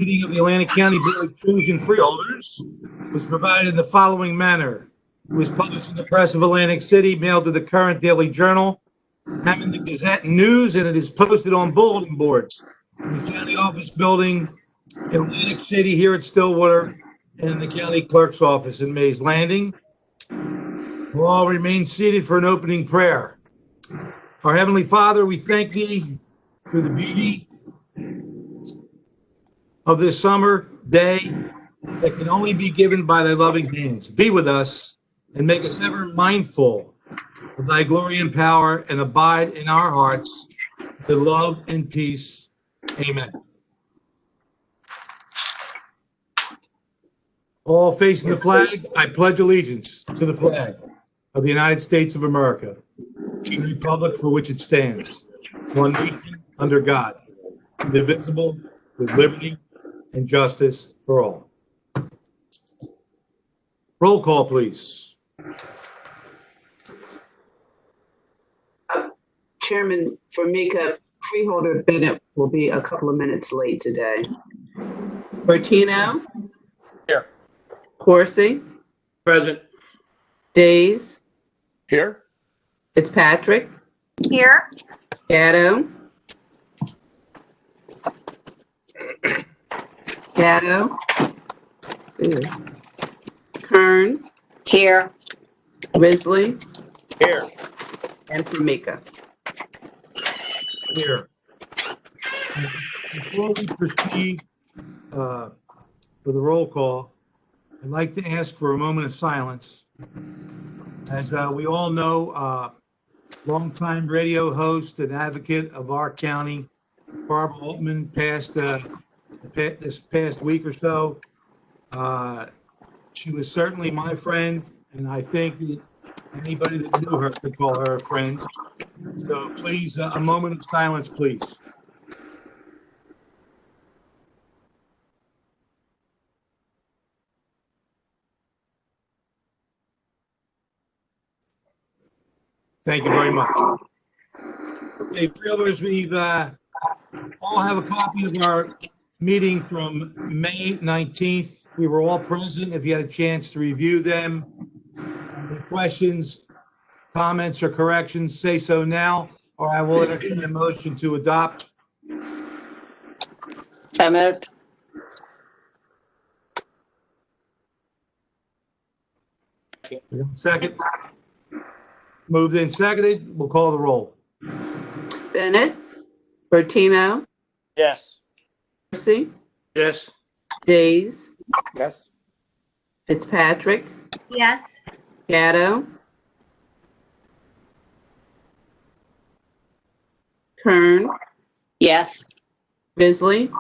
Meeting of the Atlantic County Board of Chosen Freeholders was provided in the following manner. It was published in the Press of Atlantic City, mailed to the Current Daily Journal, Hammond the Gazette News, and it is posted on bulletin boards in the county office building in Atlantic City, here at Stillwater, and in the county clerk's office in Mays Landing. We'll all remain seated for an opening prayer. Our Heavenly Father, we thank Thee for the beauty of this summer day that can only be given by Thy loving hands. Be with us and make us ever mindful of Thy glory and power, and abide in our hearts with love and peace. Amen. All facing the flag, I pledge allegiance to the flag of the United States of America, to the republic for which it stands, one nation under God, indivisible, with liberty and justice for all. Roll call, please. Chairman Formica, Freeholder Bennett will be a couple of minutes late today. Bertino? Here. Corsi? Present. Days? Here. Fitzpatrick? Here. Gatto? Gatto? Kern? Here. Risley? Here. And Formica. Here. Before we proceed with the roll call, I'd like to ask for a moment of silence. As we all know, longtime radio host and advocate of our county, Barbara Altman, passed this past week or so. She was certainly my friend, and I think that anybody that knew her could call her a friend. So please, a moment of silence, please. Thank you very much. Okay, Freeholders, we've all have a copy of our meeting from May 19th. We were all present. If you had a chance to review them, any questions, comments, or corrections, say so now, or I will entertain a motion to adopt. So moved. Second. Moved and seconded. We'll call the roll. Bennett? Bertino? Yes. Corsi? Yes. Days? Yes. Fitzpatrick? Yes. Gatto? Kern? Yes. Risley?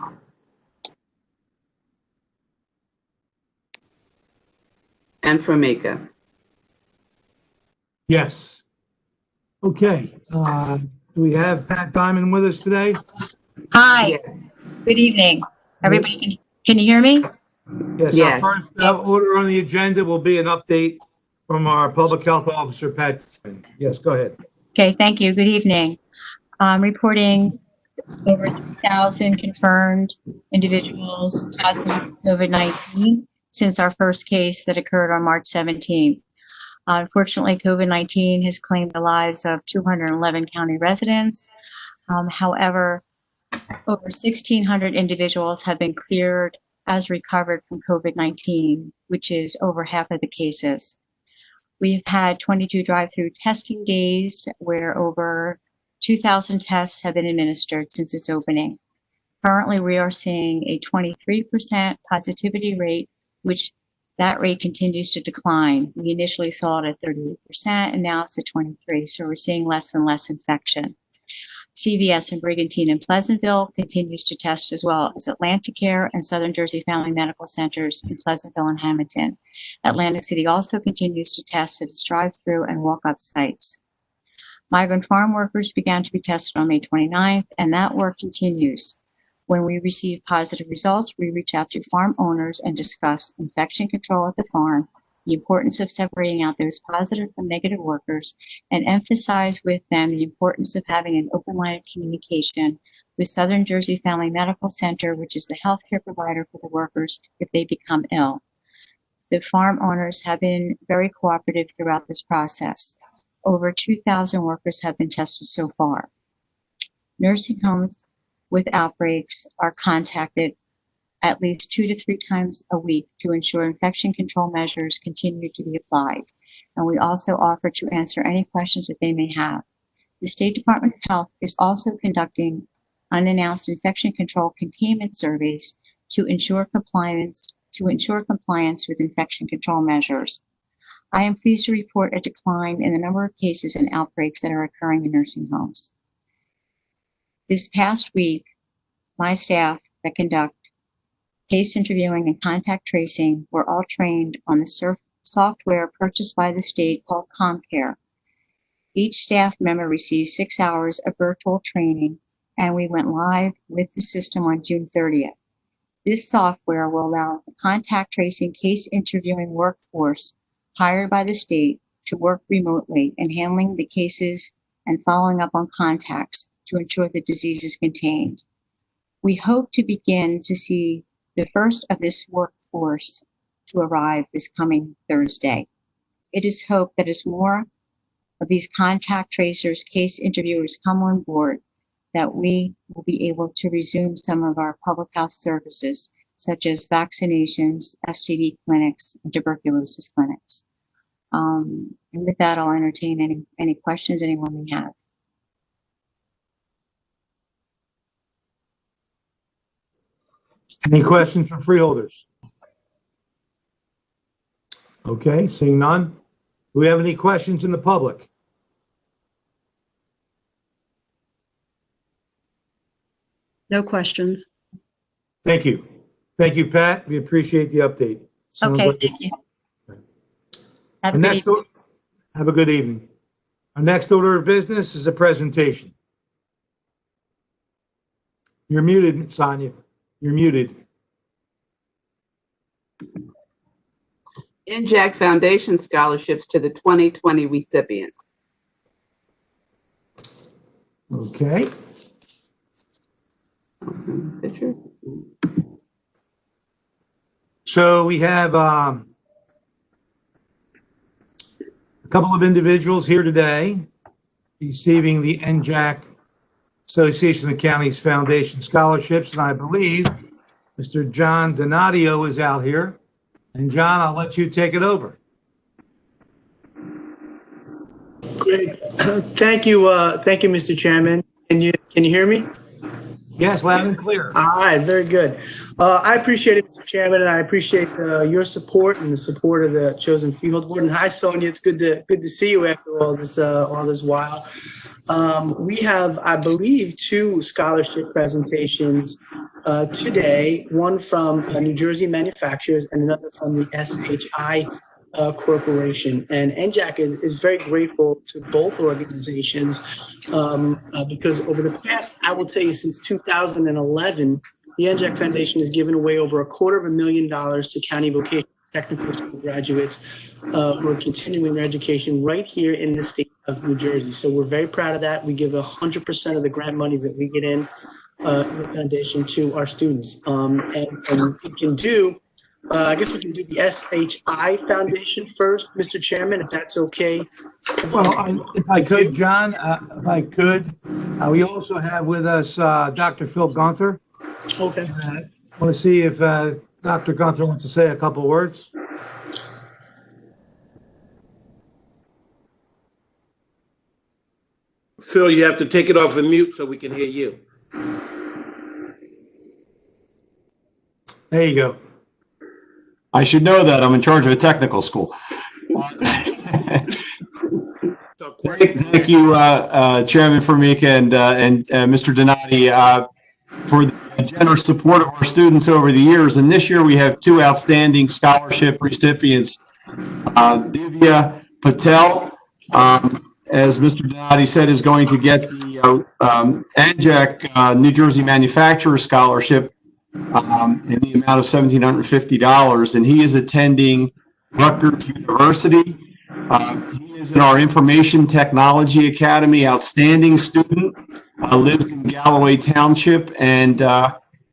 And Formica. Yes. Okay. Do we have Pat Diamond with us today? Hi, Yes. good evening. Everybody, can you hear me? Yes. Yes. Our first order on the agenda will be an update from our Public Health Officer, Pat Diamond. Yes, go ahead. Okay, thank you. Good evening. Reporting over 3,000 confirmed individuals positive with COVID-19 since our first case that occurred on March 17th. Unfortunately, COVID-19 has claimed the lives of 211 county residents. However, over 1,600 individuals have been cleared as recovered from COVID-19, which is over half of the cases. We've had 22 drive-through testing days where over 2,000 tests have been administered since its opening. Currently, we are seeing a 23% positivity rate, which that rate continues to decline. We initially saw it at 38%, and now it's at 23%, so we're seeing less and less infection. CVS in Brigantine and Pleasantville continues to test, as well as Atlanticare and Southern Jersey Family Medical Centers in Pleasantville and Hamilton. Atlantic City also continues to test at its drive-through and walk-up sites. Migrant farm workers began to be tested on May 29th, and that work continues. When we receive positive results, we reach out to farm owners and discuss infection control at the farm, the importance of separating out those positive from negative workers, and emphasize with them the importance of having an open line of communication with Southern Jersey Family Medical Center, which is the healthcare provider for the workers if they become ill. The farm owners have been very cooperative throughout this process. Over 2,000 workers have been tested so far. Nursing homes with outbreaks are contacted at least 2 to 3 times a week to ensure infection control measures continue to be applied. And we also offer to answer any questions that they may have. The State Department of Health is also conducting unannounced infection control containment surveys to ensure compliance with infection control measures. I am pleased to report a decline in the number of cases and outbreaks that are occurring in nursing homes. This past week, my staff that conduct case interviewing and contact tracing were all trained on the software purchased by the state called ComCare. Each staff member received 6 hours of virtual training, and we went live with the system on June 30th. This software will allow the contact tracing case interviewing workforce hired by the state to work remotely in handling the cases and following up on contacts to ensure the disease is contained. We hope to begin to see the first of this workforce to arrive this coming Thursday. It is hoped that as more of these contact tracers, case interviewers come on board, that we will be able to resume some of our public health services, such as vaccinations, STD clinics, and tuberculosis clinics. And with that, I'll entertain any questions anyone may have. Any questions from freeholders? Okay, seeing none. Do we have any questions in the public? No questions. Thank you. Thank you, Pat. We appreciate the update. Sounds Okay, like thank you. Our Have a good next evening. Have a good evening. Our next order of business is a presentation. You're muted, Sonia. You're muted. NJAC Foundation scholarships to the 2020 recipients. Okay. Picture. So we have a couple of individuals here today receiving the NJAC Association of Counties Foundation scholarships, and I believe Mr. John Donadio is out here. And John, I'll let you take it over. Great. Thank you, Mr. Chairman. Can you hear me? Yes, loud and clear. All right, very good. I appreciate it, Mr. Chairman, and I appreciate your support and the support of the chosen Freeholder Board. And hi, Sonia. It's good to see you after all this while. We have, I believe, 2 scholarship presentations today. One from New Jersey Manufacturers and another from the SHI Corporation. And NJAC is very grateful to both organizations because over the past, I will tell you, since 2011, the NJAC Foundation has given away over $250,000 to county vocational technical school graduates who are continuing their education right here in the state of New Jersey. So we're very proud of that. We give 100% of the grant monies that we get in the foundation to our students. And we can do, I guess we can do the SHI Foundation first, Mr. Chairman, if that's okay. Well, if I could, John, we also have with us Dr. Phil Gunther. Okay. I want to see if Dr. Gunther wants to say a couple words. Phil, you have to take it off of mute so we can hear you. There you go. I should know that. I'm in charge of a technical school. Thank you, Chairman Formica and Mr. Donati, for the generous support of our students over the years. And this year we have 2 outstanding scholarship recipients. Divya Patel, as Mr. Donati said, is going to get the NJAC New Jersey Manufacturer Scholarship in the amount of $1,750, and he is attending Rutgers University. He is in our Information Technology Academy, outstanding student. lives in Galloway Township, and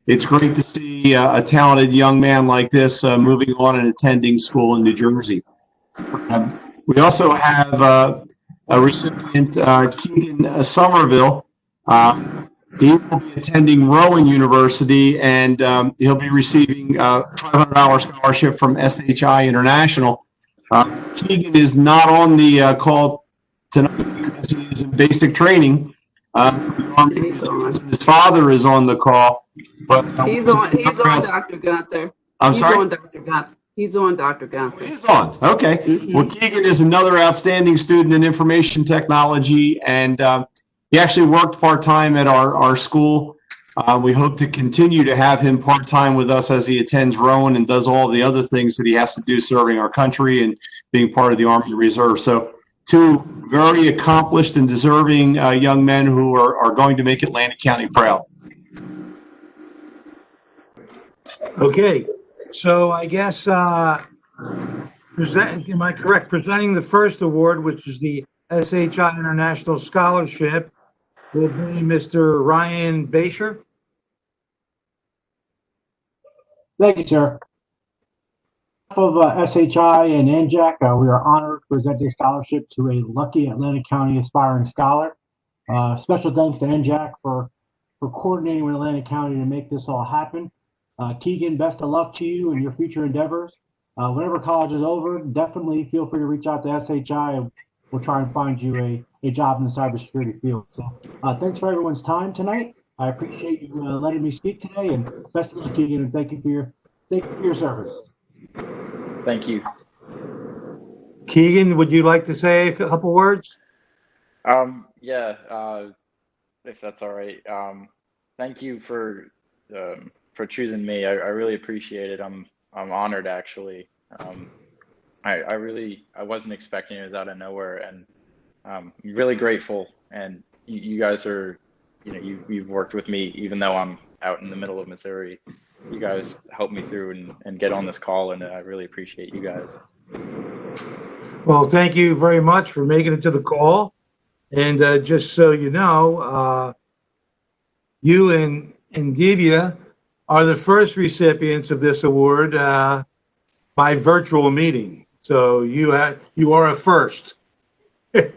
it's great to see a talented young man like this moving on and attending school in New Jersey. We also have a recipient, Keegan Somerville. He will be attending Rowan University, and he'll be receiving a $500 scholarship from Shi International. Keegan is not on the call tonight because he is in basic training. His father is on the call, but He's on Dr. Gunther. I'm sorry? He's on Dr. Gunther. He's on. Okay. Well, Keegan is another outstanding student in information technology, and he actually worked part-time at our school. We hope to continue to have him part-time with us as he attends Rowan and does all the other things that he has to do serving our country and being part of the Army Reserve. So two very accomplished and deserving young men who are going to make Atlantic County proud. Okay, so I guess, am I correct? Presenting the first award, which is the SHI International Scholarship, will be Mr. Ryan Basher. Thank you, sir. On behalf of SHI and NJAC, we are honored to present a scholarship to a lucky Atlantic County aspiring scholar. Special thanks to NJAC for coordinating with Atlantic County to make this all happen. Keegan, best of luck to you in your future endeavors. Whenever college is over, definitely feel free to reach out to SHI and we'll try and find you a job in the cybersecurity field. So thanks for everyone's time tonight. I appreciate you letting me speak today, and best of luck, Keegan, and thank you for your service. Thank you. Keegan, would you like to say a couple words? Yeah, if that's all right. Thank you for choosing me. I really appreciate it. I'm honored, actually. I wasn't expecting it. It was out of nowhere, and I'm really grateful. And you guys are, you've worked with me even though I'm out in the middle of Missouri. You guys helped me through and get on this call, and I really appreciate you guys. Well, thank you very much for making it to the call. And just so you know, you and Divya are the first recipients of this award by virtual meeting. So you are a first. We've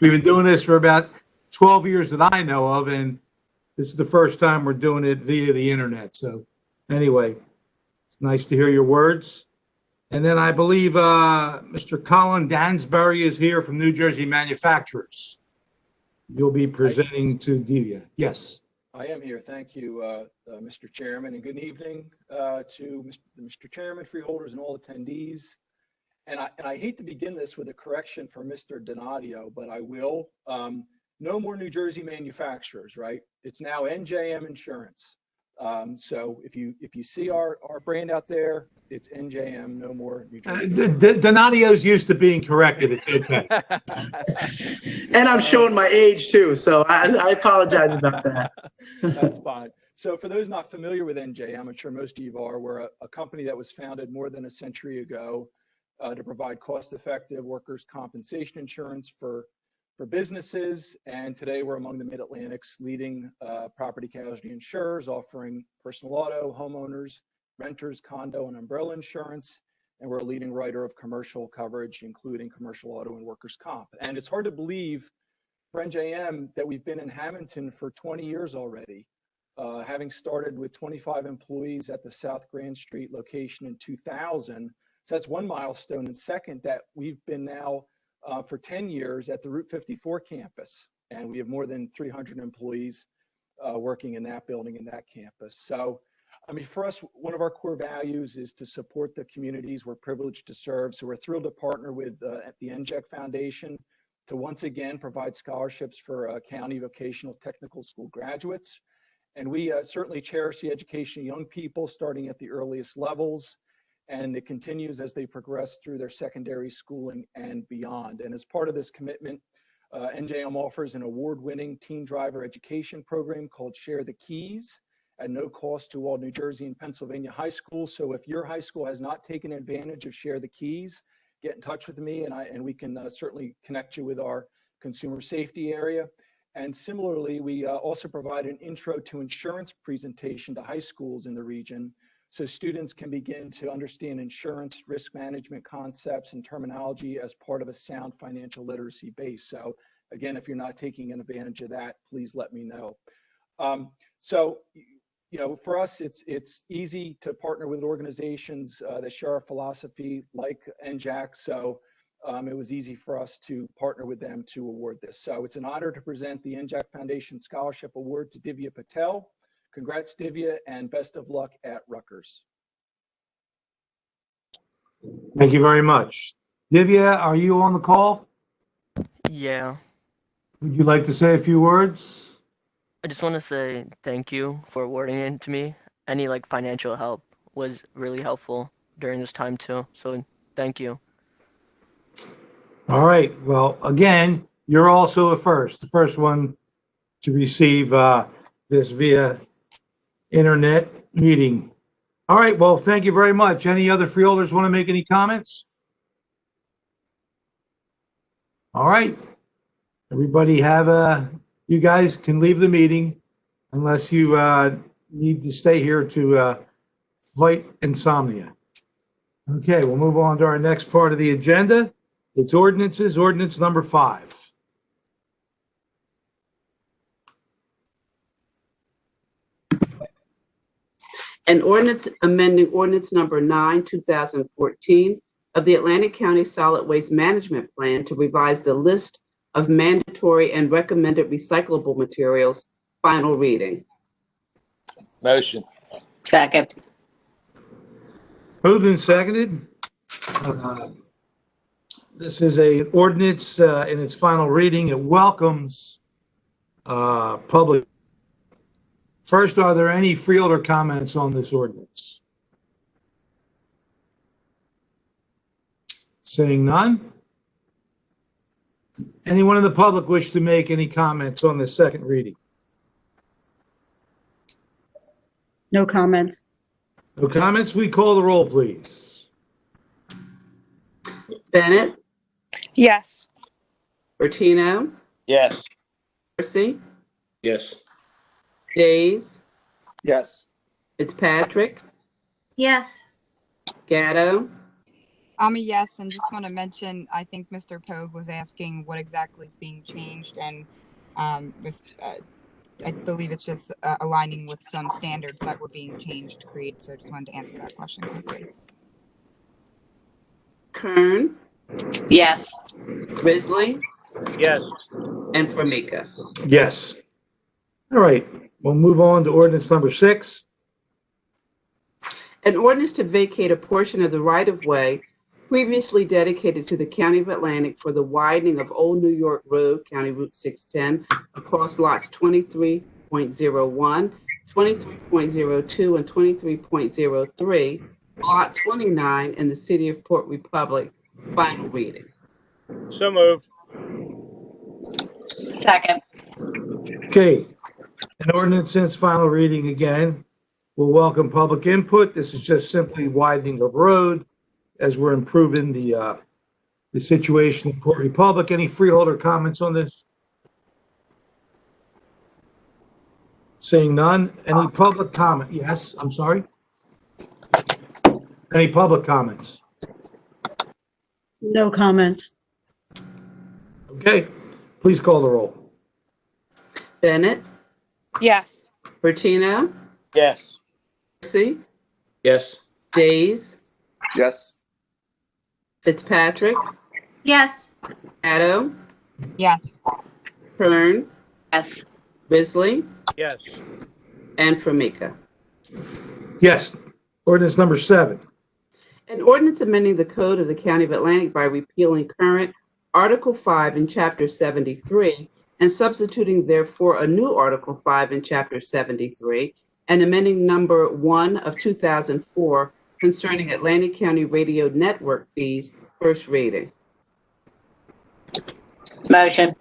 been doing this for about 12 years that I know of, and this is the first time we're doing it via the internet. So anyway, it's nice to hear your words. And then I believe Mr. Colin Dansbury is here from New Jersey Manufacturers. You'll be presenting to Divya. Yes. I am here. Thank you, Mr. Chairman, and good evening to Mr. Chairman, freeholders, and all attendees. And I hate to begin this with a correction for Mr. Donadio, but I will. No more New Jersey Manufacturers, right? It's now NJM Insurance. So if you see our brand out there, it's NJM, no more New Jersey. Donadio's used to being corrected. It's okay. And I'm showing my age too, so I apologize about that. That's fine. So for those not familiar with NJM, I'm sure most of you are, we're a company that was founded more than a century ago to provide cost-effective workers' compensation insurance for businesses, and today we're among the Mid-Atlantic's leading property casualty insurers, offering personal auto, homeowners, renters, condo, and umbrella insurance, and we're a leading writer of commercial coverage, including commercial auto and workers' comp. And it's hard to believe for NJM that we've been in Hamilton for 20 years already, having started with 25 employees at the South Grand Street location in 2000. So that's one milestone. And second, that we've been now for 10 years at the Route 54 campus, and we have more than 300 employees working in that building, in that campus. So, I mean, for us, one of our core values is to support the communities we're privileged to serve. So we're thrilled to partner with the NJAC Foundation to once again provide scholarships for county vocational technical school graduates. And we certainly cherish the education of young people starting at the earliest levels, and it continues as they progress through their secondary schooling and beyond. And as part of this commitment, NJM offers an award-winning teen driver education program called Share the Keys at no cost to all New Jersey and Pennsylvania high schools. So if your high school has not taken advantage of Share the Keys, get in touch with me, and we can certainly connect you with our consumer safety area. And similarly, we also provide an intro to insurance presentation to high schools in the region, so students can begin to understand insurance, risk management concepts, and terminology as part of a sound financial literacy base. So again, if you're not taking advantage of that, please let me know. So, you know, for us, it's easy to partner with organizations that share our philosophy like NJAC. So it was easy for us to partner with them to award this. So it's an honor to present the NJAC Foundation Scholarship Award to Divya Patel. Congrats, Divya, and best of luck at Rutgers. Thank you very much. Divya, are you on the call? Yeah, Would you like to say a few words? I just want to say thank you for awarding it to me. Any like financial help was really helpful during this time too. So thank you. All right. Well, again, you're also the first one to receive this via internet meeting. All right. Well, thank you very much. Any other freeholders want to make any comments? All right. Everybody you guys can leave the meeting unless you need to stay here to fight insomnia. Okay, we'll move on to our next part of the agenda. It's ordinances, ordinance number 5. An ordinance amending ordinance number 9, 2014 of the Atlantic County Solid Waste Management Plan to revise the list of mandatory and recommended recyclable materials, final reading. Motion. Second. Moved and seconded. This is an ordinance in its final reading. It welcomes public. First, are there any freeholder comments on this ordinance? Seeing none. Anyone in the public wish to make any comments on the second reading? No comments. No comments. We call the roll, please. Bennett, Yes. Bertino, Yes. Percy, Yes. Days, Yes. Fitzpatrick, Yes. Gatto, I'm a yes, and just want to mention, I think Mr. Pogue was asking what exactly is being changed, and if I believe it's just aligning with some standards that were being changed to create. So I just wanted to answer that question quickly. Kern, Yes. Risley, Yes. and Formica. Yes. All right. We'll move on to ordinance number 6. An ordinance to vacate a portion of the right-of-way previously dedicated to the County of Atlantic for the widening of Old New York Road, County Route 610, across lots 23.01, 23.02, and 23.03, Block 29 in the city of Port Republic. Final reading. So moved. Second. Okay. An ordinance in its final reading again. We'll welcome public input. This is just simply widening of road as we're improving the situation in Port Republic. Any freeholder comments on this? Seeing none. Any public comment? Yes, I'm sorry. Any public comments? No comments. Okay, please call the roll. Bennett, Yes. Bertino, Yes. Percy, Yes. Days, Yes. Fitzpatrick, Yes. Gatto, Yes. Kern, Yes. Risley, Yes. and Formica. Yes, ordinance number 7. An ordinance amending the code of the County of Atlantic by repealing current Article 5 in Chapter 73 and substituting therefore a new Article 5 in Chapter 73 and amending number 1 of 2004 concerning Atlantic County Radio Network fees, first reading. Motion.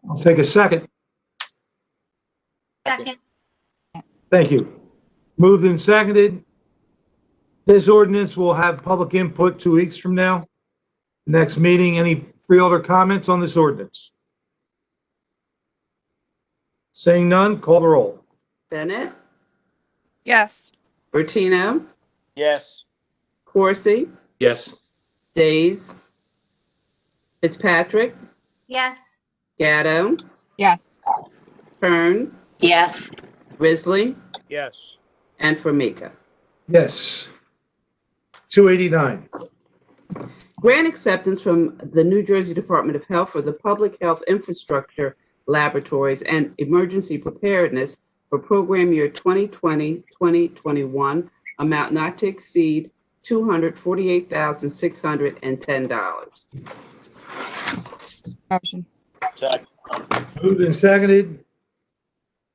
I'll take a second. Second. Thank you. Moved and seconded. This ordinance will have public input 2 weeks from now. next meeting. Any freeholder comments on this ordinance? Saying none, call the roll. Bennett, Yes. Bertino, Yes. Corsi, Yes. Days, Fitzpatrick, Yes. Gatto, Yes. Kern, Yes. Risley, Yes. and Formica. Yes. 289. Grant acceptance from the New Jersey Department of Health for the Public Health Infrastructure Laboratories and Emergency Preparedness for program year 2020-2021, amount not to exceed $248,610. Motion. Second. Moved and seconded.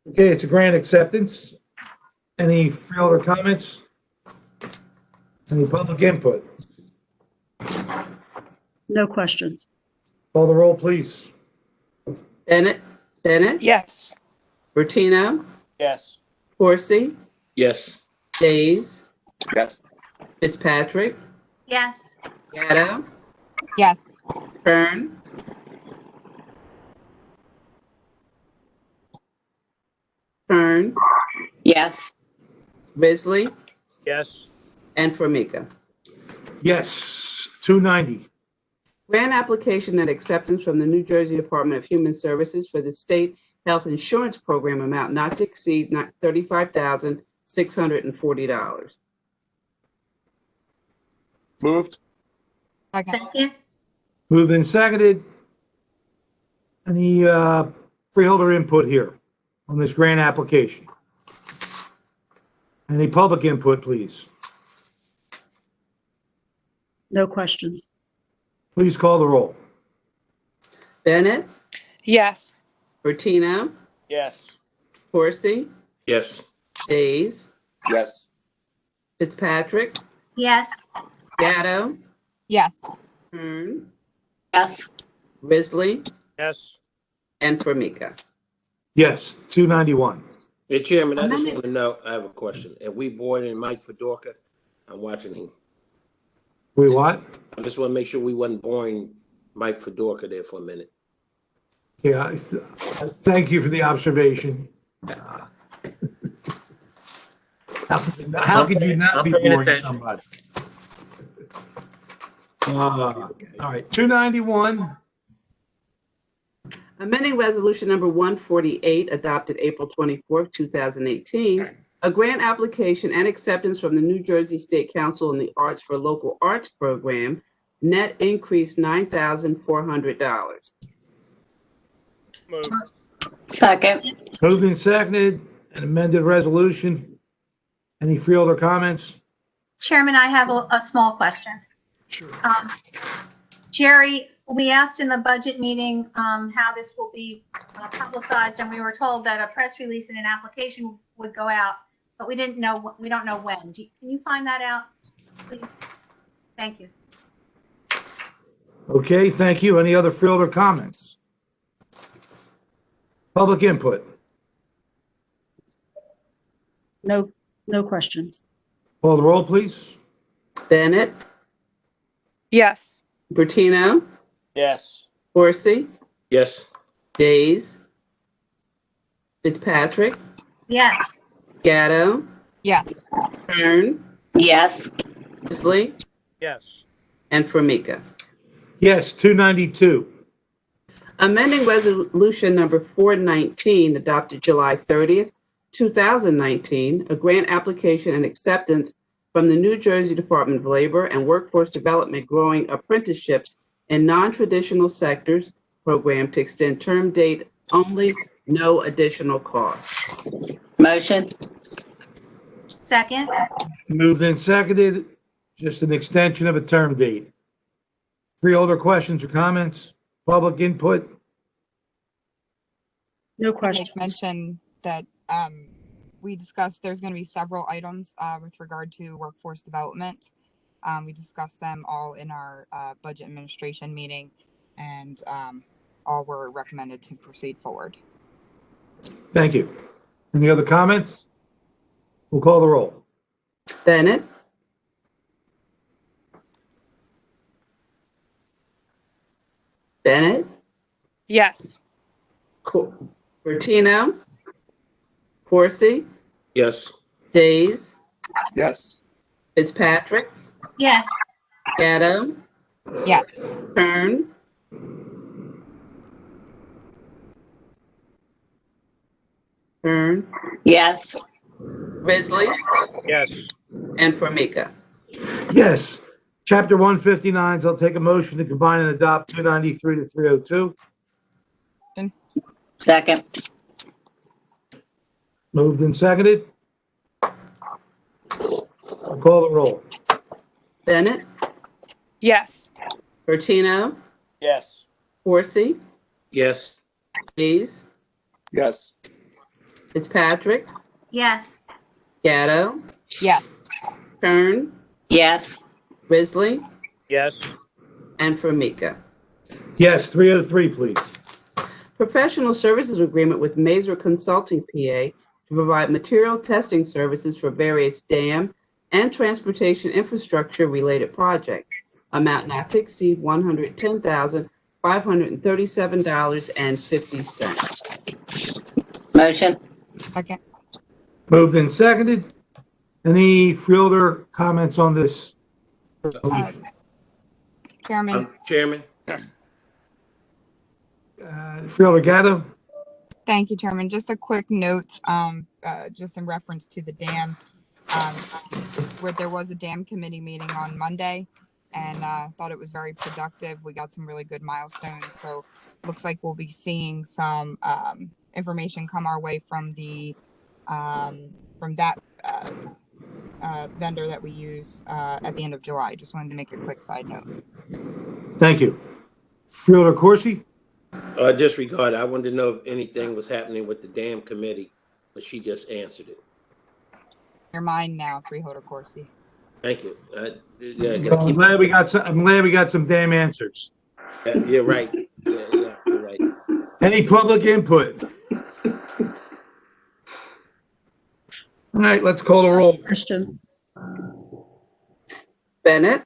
Okay, it's a grant acceptance. Any freeholder comments? Any public input? No questions. Call the roll, please. Bennett, Yes. Bertino, Yes. Corsi, Yes. Days, Yes. Fitzpatrick, Yes. Gatto, Yes. Kern, Yes. Risley, Yes. and Formica. Yes. 290. Grant application and acceptance from the New Jersey Department of Human Services for the State Health Insurance Program, amount not to exceed $35,640. Moved. Second. Moved and seconded. Any freeholder input here on this grant application? Any public input, please? No questions. Please call the roll. Bennett, Yes. Bertino, Yes. Corsi, Yes. Days, Yes. Fitzpatrick, Yes. Gatto, Yes. Kern, Yes. Risley, Yes. and Formica. Yes. 291. Hey, Chairman, I just want to know, I have a question. Have we brought in Mike Fedorka? I'm watching him. We what? I just want to make sure we wasn't boring Mike Fedorka there for a minute. Yeah. Thank you for the observation. How could you not be boring somebody? All right. 291. Amending Resolution Number 148, adopted April 24th, 2018, a grant application and acceptance from the New Jersey State Council on the Arts for Local Arts Program, net increase $9,400. Moved. Second. Moved and seconded, an amended resolution. Any freeholder comments? Chairman, I have a small question. Sure. Jerry, we asked in the budget meeting how this will be publicized, and we were told that a press release and an application would go out, but we don't know when. Can you find that out, please? Thank you. Okay, thank you. Any other freeholder comments? Public input. No questions. Call the roll, please. Bennett, Yes. Bertino, Yes. Corsi, Yes. Days, Fitzpatrick, Yes. Gatto, Yes. Kern, Yes. Risley, Yes. and Formica. Yes. 292. Amending Resolution Number 419, adopted July 30th, 2019, a grant application and acceptance from the New Jersey Department of Labor and Workforce Development Growing Apprenticeships in Non-Traditional Sectors program to extend term date only, no additional cost. Motion. Second. Moved and seconded, just an extension of a term date. Freeholder questions or comments? Public input? No Make questions. mention that we discussed there's going to be several items with regard to workforce development. We discussed them all in our budget administration meeting, and all were recommended to proceed forward. Thank you. Any other comments? We'll call the roll. Bennett, Bennett, Yes. Bertino, Corsi, Yes. Days, Yes. Fitzpatrick, Yes. Gatto, Yes. Kern, Yes. Risley, Yes. and Formica. Yes. Chapter 159s, I'll take a motion to combine and adopt 293 to 302. Second. Moved and seconded. I'll call the roll. Bennett, Yes. Bertino, Yes. Corsi, Yes. Days, Yes. Fitzpatrick, Yes. Gatto, Yes. Kern, Yes. Risley, Yes. and Formica. Yes, 303, please. Professional services agreement with Mazer Consulting, PA, to provide material testing services for various dam and transportation infrastructure related projects. Amount not to exceed $110,537.50. Motion. Second. Moved and seconded. Any Freeholder comments on this? Chairman, Chairman? Freeholder Gatto? thank you, Chairman. Just a quick note, just in reference to the dam, where there was a dam committee meeting on Monday, and thought it was very productive. We got some really good milestones, so looks like we'll be seeing some information come our way from the from that vendor that we use at the end of July. Just wanted to make a quick side note. Thank you. Freeholder Corsi? Disregard. I wanted to know if anything was happening with the dam committee, but she just answered it. You're mine now, Freeholder Corsi. Thank you. Yeah, Well, I'm glad we got some damn answers. You're right. Yeah, you're right. Any public input? All right, let's call the roll. Question. Bennett,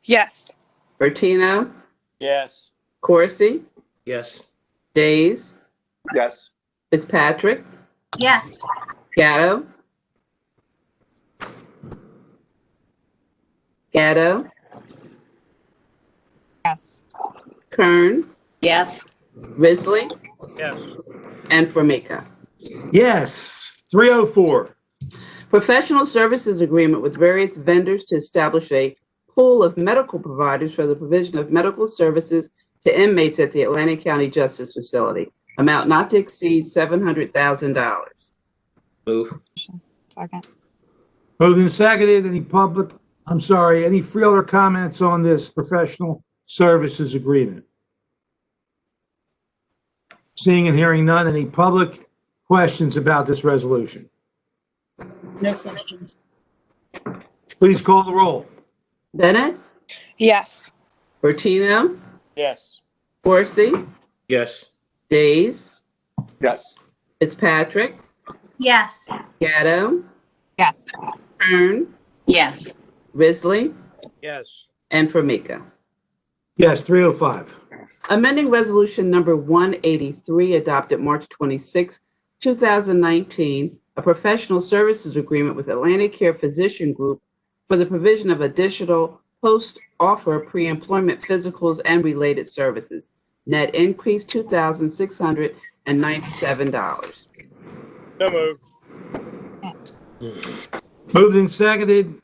Yes. Bertino, Yes. Corsi, Yes. Days, Yes. Yes. Fitzpatrick, Gatto, Yes. Kern, Yes. Risley, Yes. and Formica. Yes, 304. Professional services agreement with various vendors to establish a pool of medical providers for the provision of medical services to inmates at the Atlantic County Justice Facility. Amount not to exceed $700,000. Move. Second. Moved and seconded. Any Freeholder comments on this professional services agreement? Seeing and hearing none, any public questions about this resolution? No questions. Please call the roll. Bennett, Yes. Bertino, Yes. Corsi, Yes. Days, Yes. Fitzpatrick, Yes. Gatto, Yes. Kern, Yes. Risley, Yes. and Formica. Yes, 305. Amending Resolution Number 183, adopted March 26, 2019, a professional services agreement with Atlantic Care Physician Group for the provision of additional post-offer pre-employment physicals and related services. Net increase $2,697. So moved. Moved and seconded.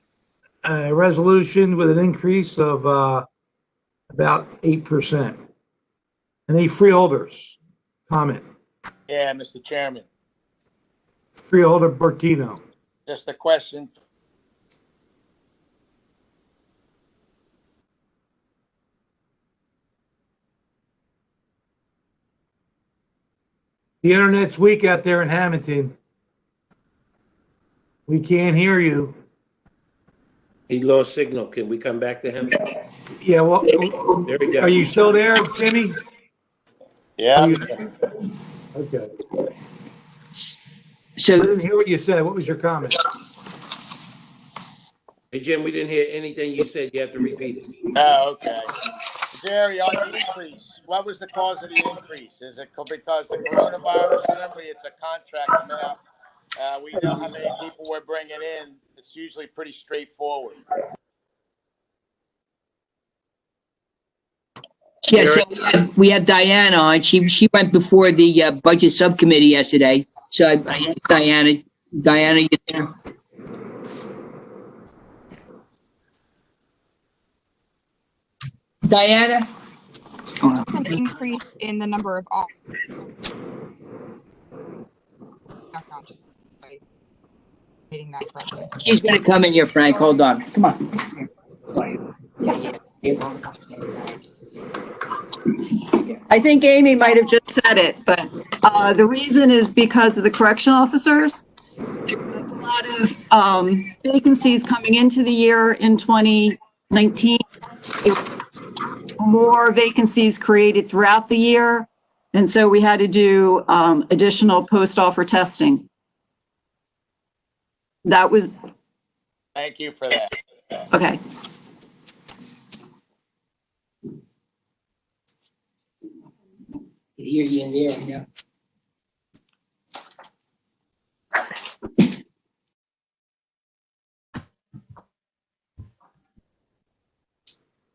A resolution with an increase of about 8%. Any Freeholders comment? Yeah, Mr. Chairman, Freeholder Bertino. just a question. The internet's weak out there in Hamilton. We can't hear you. He lost signal. Can we come back to him? Yeah, well, There we go. are you still there, Jimmy? Yeah. Okay. I So, didn't hear what you said. What was your comment? Hey, Jim, we didn't hear anything you said. You have to repeat it. Oh, okay. Jerry, on the increase, what was the cause of the increase? Is it because of coronavirus? Remember, it's a contract amount. We know how many people we're bringing in. It's usually pretty straightforward. Yeah, so we had Diana on. She went before the budget subcommittee yesterday. So I asked Diana. Diana, you there? Diana? It's an increase in the number of background checks. Stating that correctly. She's going to come in here, Frank. Hold on. Come on. I think Amy might have just said it, but the reason is because of the correction officers. There was a lot of vacancies coming into the year in 2019. More vacancies created throughout the year. And so we had to do additional post-offer testing. That was, Thank you for that. okay. Hear you in there, yeah.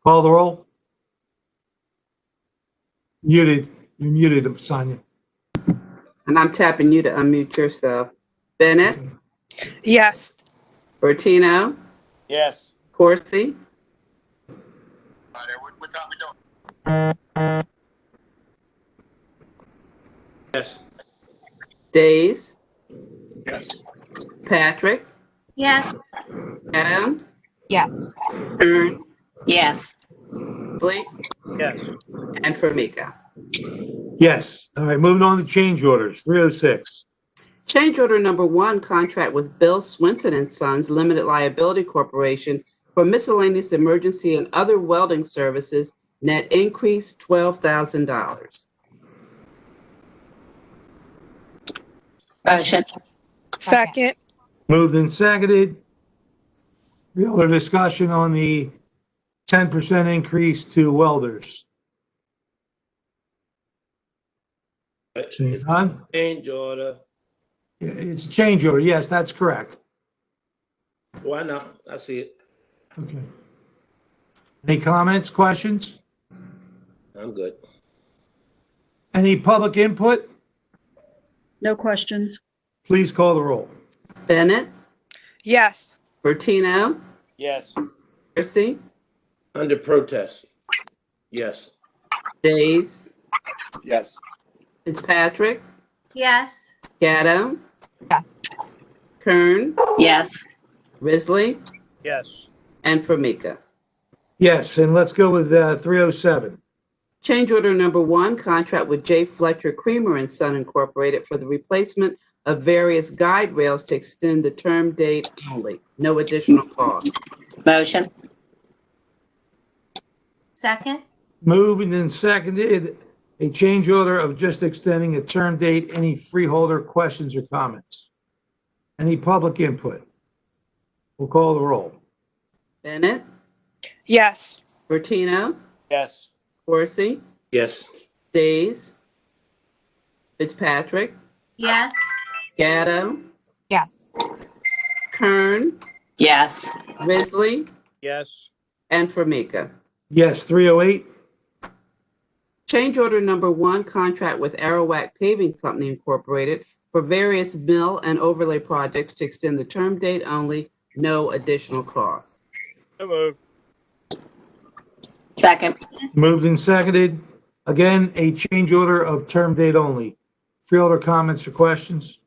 Call the roll. Muted. You're muted, Sonia. And I'm tapping you to unmute yourself. Bennett, Yes. Bertino, Yes. Corsi, Yes. Days, Yes. Patrick, Yes. Adam, Yes. Kern, Yes. Blake, Yes. and Famika. Yes. All right, moving on to change orders, 306. Change order number 1, contract with Bill Swinson and Sons Limited Liability Corporation for miscellaneous emergency and other welding services, net increase $12,000. Motion. Second. Moved and seconded. Freeholder discussion on the 10% increase to welders. Seeing none? Change order. It's a change order. Yes, that's correct. Why not? I see it. Okay. Any comments, questions? I'm good. Any public input? No questions. Please call the roll. Bennett, Yes. Bertino, Yes. Corsi, Under protest. Yes. Days, Yes. Fitzpatrick, Yes. Gatto, Yes. Kern, Yes. Risley, Yes. and Famika. Yes, and let's go with 307. Change order number 1, contract with J. Fletcher Creamer and Son Incorporated for the replacement of various guide rails to extend the term date only. No additional cost. Motion. Second. Moved and seconded. A change order of just extending a term date. Any freeholder questions or comments? Any public input? We'll call the roll. Bennett, Yes. Bertino, Yes. Corsi, Yes. Days, Fitzpatrick, Yes. Gatto, Yes. Kern, Yes. Risley, Yes. and Famika. Yes, 308. Change order number 1, contract with Arawak Paving Company Incorporated for various mill and overlay projects to extend the term date only, no additional cost. So moved. Second. Moved and seconded. Again, a change order of term date only. Freeholder comments or questions?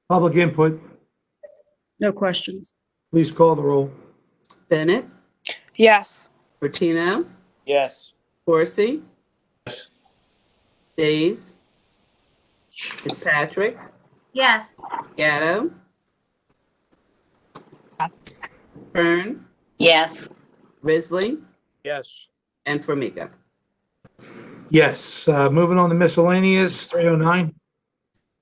Public input. No questions. Please call the roll. Bennett, Yes. Bertino, Yes. Corsi, Yes. Days, Fitzpatrick, Yes. Gatto, Yes. Kern, Yes. Risley, Yes. and Famika. Yes, moving on to miscellaneous, 309.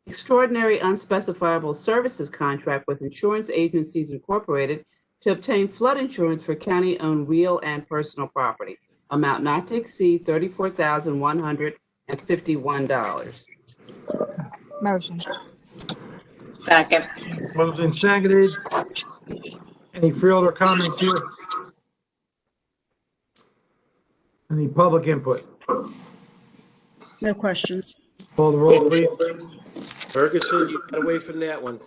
Extraordinary unspecifiable services contract with Insurance Agencies Incorporated to obtain flood insurance for county-owned real and personal property, amount not to exceed $34,151. Motion. Second. Moved and seconded. Any freeholder comments here? Any public input? No questions. Call the roll, please. Ferguson, you got away from that one.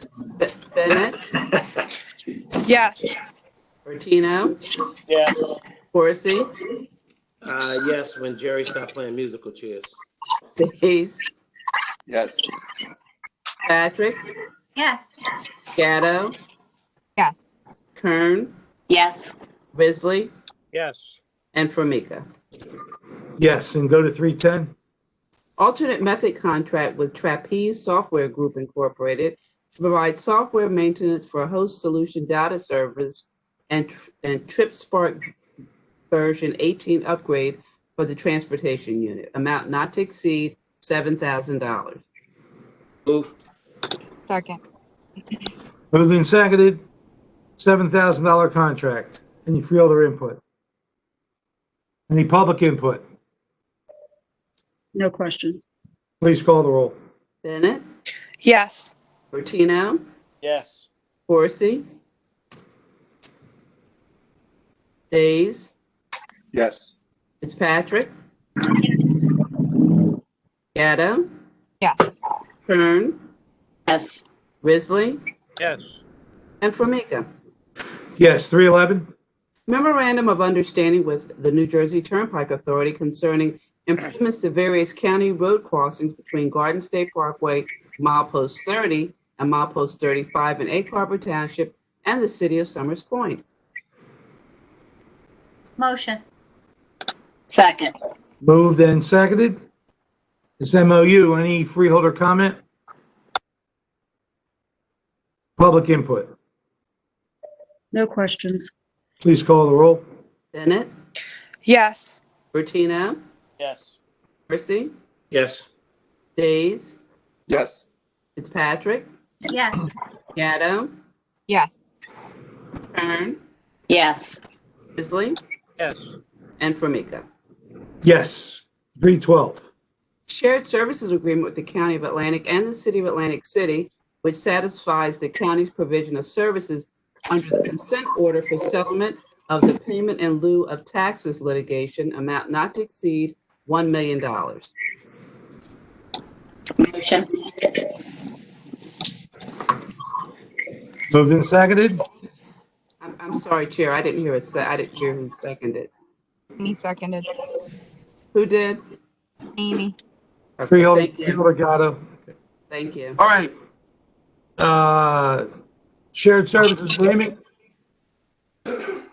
Bennett, Yes. Bertino, Yes. Corsi, Yes, when Jerry stopped playing musical chairs. Days, Yes. Patrick, Yes. Gatto, Yes. Kern, Yes. Risley, Yes. and Formica. Yes, and go to 310. Alternate method contract with Trapeze Software Group Incorporated to provide software maintenance for host solution data servers and TripSpark version 18 upgrade for the transportation unit, amount not to exceed $7,000. Move. Second. Moved and seconded. $7,000 contract. Any freeholder input? Any public input? No questions. Please call the roll. Bennett, Yes. Bertino, Yes. Corsi, Days, Yes. Fitzpatrick, Yes. Gatto, Yes. Kern, Yes. Risley, Yes. and Formica. Yes, 311. Memorandum of Understanding with the New Jersey Turnpike Authority concerning improvements to various county road crossings between Garden State Parkway, milepost 30, and milepost 35 in Egg Harbor Township and the city of Summers Point. Motion. Second. Moved and seconded. This MOU, any freeholder comment? Public input? No questions. Please call the roll. Bennett, Yes. Bertino, Yes. Percy, Yes. Days, Yes. Fitzpatrick, Yes. Gatto, Yes. Kern, Yes. Risley, Yes. and Formica. Yes, 312. Shared services agreement with the County of Atlantic and the City of Atlantic City, which satisfies the county's provision of services under the consent order for settlement of the payment in lieu of taxes litigation, amount not to exceed $1 million. Motion. Moved and seconded. I'm sorry, Chair, I didn't hear I didn't hear who seconded. Amy seconded. Who did? Amy. Okay, Freeholder, thank you. freeholder Gatto. Thank you. All right. Shared services agreement,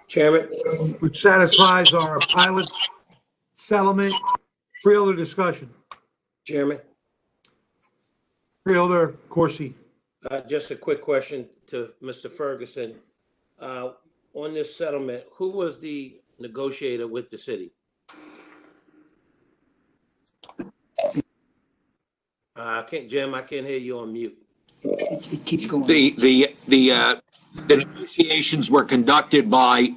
Chairman, which satisfies our pilot settlement. Freeholder discussion. Chairman, Freeholder Corsi. just a quick question to Mr. Ferguson. On this settlement, who was the negotiator with the city? Jim, I can't hear you on mute. It keeps going. The negotiations were conducted by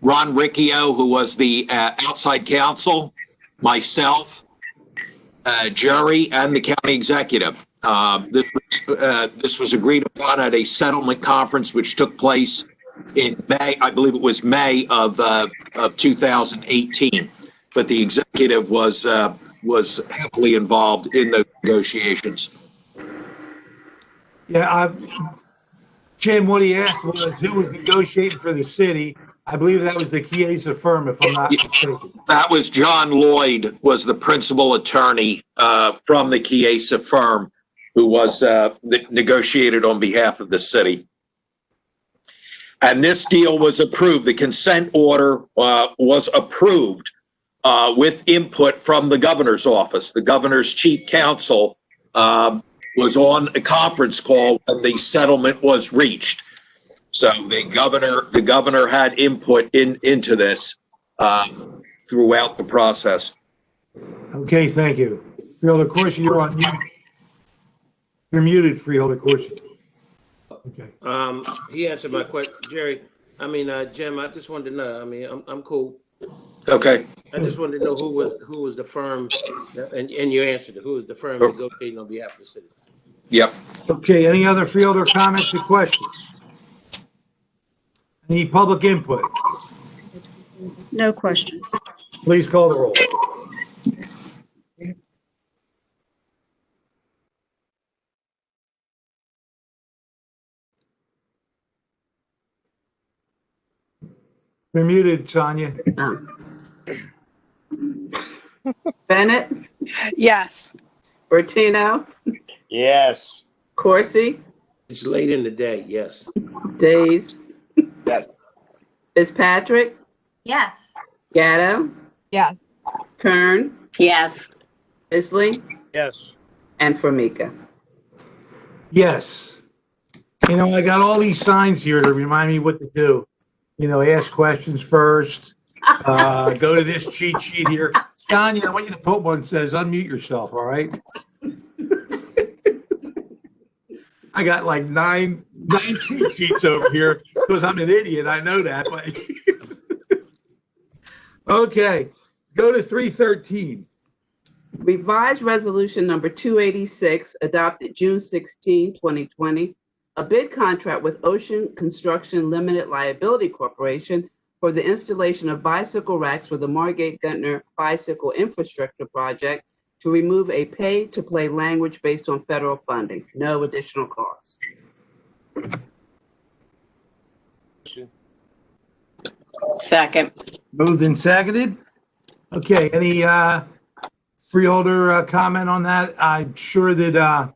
Ron Riccio, who was the outside counsel, myself, Jerry, and the county executive. This was agreed upon at a settlement conference which took place in May. I believe it was May of 2018. But the executive was heavily involved in the negotiations. Yeah, Jim, what he asked was who was negotiating for the city. I believe that was the Chiesa firm, if I'm not mistaken. That was John Lloyd, was the principal attorney from the Chiesa firm, who was negotiated on behalf of the city. And this deal was approved. The consent order was approved with input from the governor's office. The governor's chief counsel was on a conference call when the settlement was reached. So the governor had input into this throughout the process. Okay, thank you. Freeholder Corsi, you're on mute. You're muted, Freeholder Corsi. Okay. He answered my question. Jerry, I mean, Jim, I just wanted to know, I mean, I'm cool. Okay. I just wanted to know who was the firm, and you answered it, who was the firm negotiating on behalf of the city? Yep. Okay, any other freeholder comments or questions? Any public input? No questions. Please call the roll. You're muted, Sonia. Bennett, Yes. Bertino, Yes. Corsi, It's late in the day, yes. Days, Yes. Fitzpatrick, Yes. Gatto, Yes. Kern, Yes. Isley, Yes. and Formica. Yes. You know, I got all these signs here to remind me what to do. You know, ask questions first, go to this cheat sheet here. Sonia, I want you to put one that says unmute yourself, all right? I got like nine cheat sheets over here because I'm an idiot. I know that, but okay, go to 313. Revised Resolution Number 286, adopted June 16, 2020, a bid contract with Ocean Construction Limited Liability Corporation for the installation of bicycle racks for the Margate Ventnor Bicycle Infrastructure Project to remove a pay-to-play language based on federal funding. No additional costs. Second. Moved and seconded. Okay, any freeholder comment on that? I'm sure that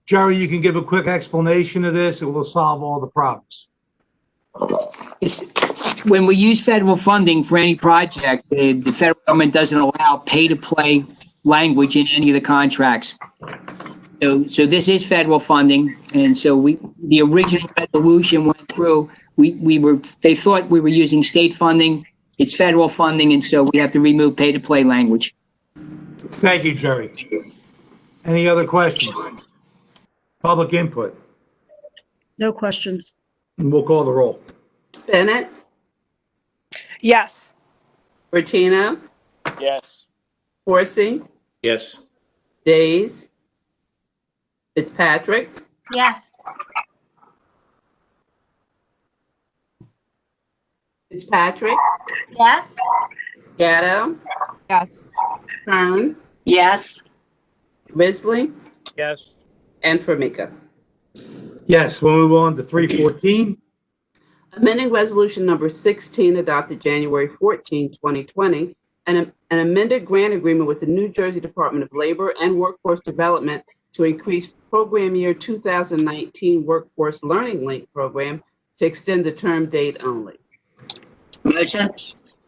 Jerry, you can give a quick explanation of this. It will solve all the problems. When we use federal funding for any project, the federal government doesn't allow pay-to-play language in any of the contracts. So this is federal funding, and so the original resolution went through. They thought we were using state funding. It's federal funding, and so we have to remove pay-to-play language. Thank you, Jerry. Any other questions? Public input? No questions. And we'll call the roll. Bennett, Yes. Bertino, Yes. Corsi, Yes. Days, Fitzpatrick, Yes. Fitzpatrick, Yes. Gatto, Yes. Kern, Yes. Risley, Yes. and Formica. Yes, we'll move on to 314. Amending Resolution Number 16, adopted January 14, 2020, and an amended grant agreement with the New Jersey Department of Labor and Workforce Development to increase program year 2019 Workforce Learning Link program to extend the term date only. Motion.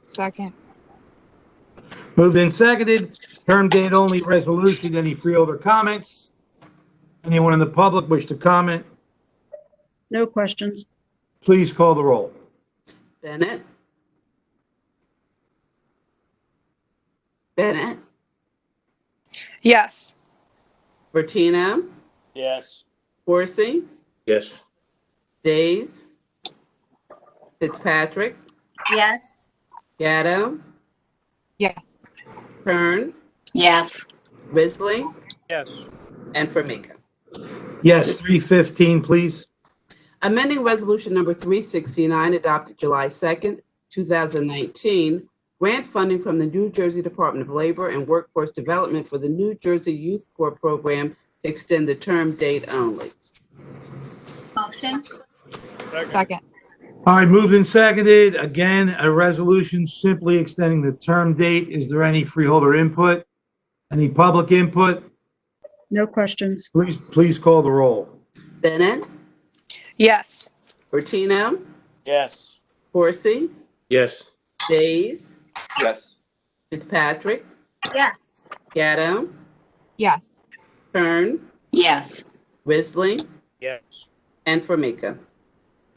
Second. Moved and seconded. Term date only resolution. Any freeholder comments? Anyone in the public wish to comment? No questions. Please call the roll. Bennett, Bennett, Yes. Bertino, Yes. Corsi, Yes. Days, Fitzpatrick, Yes. Gatto, Yes. Kern, Yes. Risley, Yes. and Formica. Yes, 315, please. Amending Resolution Number 369, adopted July 2nd, 2019, grant funding from the New Jersey Department of Labor and Workforce Development for the New Jersey Youth Corps program to extend the term date only. Motion. Second. All right, moved and seconded. Again, a resolution simply extending the term date. Is there any freeholder input? Any public input? No questions. Please call the roll. Bennett, Yes. Bertino, Yes. Corsi, Yes. Days, Yes. Fitzpatrick, Yes. Gatto, Yes. Kern, Yes. Risley, Yes. and Formica.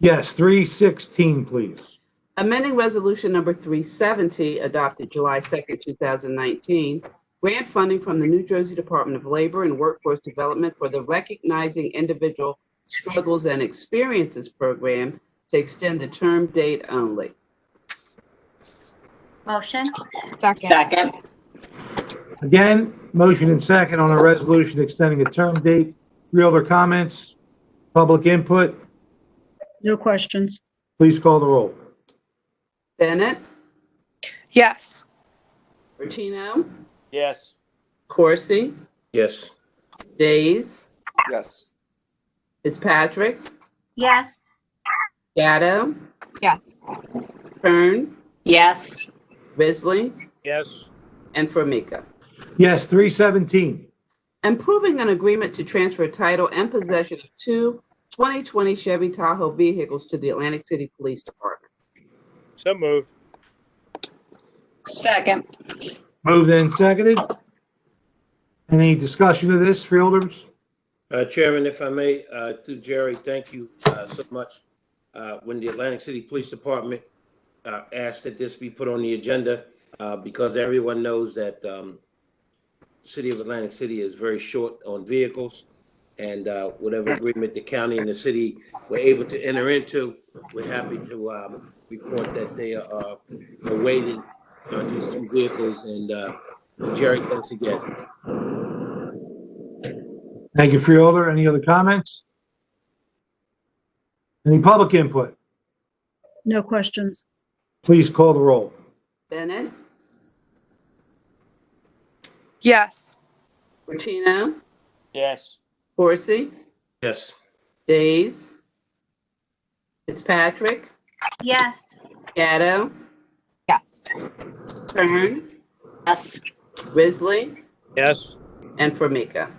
Yes, 316, please. Amending Resolution Number 370, adopted July 2nd, 2019, grant funding from the New Jersey Department of Labor and Workforce Development for the Recognizing Individual Struggles and Experiences program to extend the term date only. Motion? Second. Again, motion and second on a resolution extending a term date. Freeholder comments, public input, No questions. please call the roll. Bennett, Yes. Bertino, Yes. Corsi, Yes. Days, Yes. Fitzpatrick, Yes. Gatto, Yes. Kern, Yes. Risley, Yes. and Formica. Yes, 317. Approving an agreement to transfer title and possession of two 2020 Chevy Tahoe vehicles to the Atlantic City Police Department. So moved. Second. Moved and seconded. Any discussion of this, freeholders? Chairman, if I may, to Jerry, thank you so much. When the Atlantic City Police Department asked that this be put on the agenda, because everyone knows that City of Atlantic City is very short on vehicles, and whatever agreement the county and the city were able to enter into, we're happy to report that they are awaiting these two vehicles. And Jerry, thanks again. Thank you, freeholder. Any other comments? Any public input? No questions. Please call the roll. Bennett, Yes. Bertino, Yes. Corsi, Yes. Days, Fitzpatrick, Yes. Gatto, Yes. Kern, Yes. Risley, Yes. and Formica.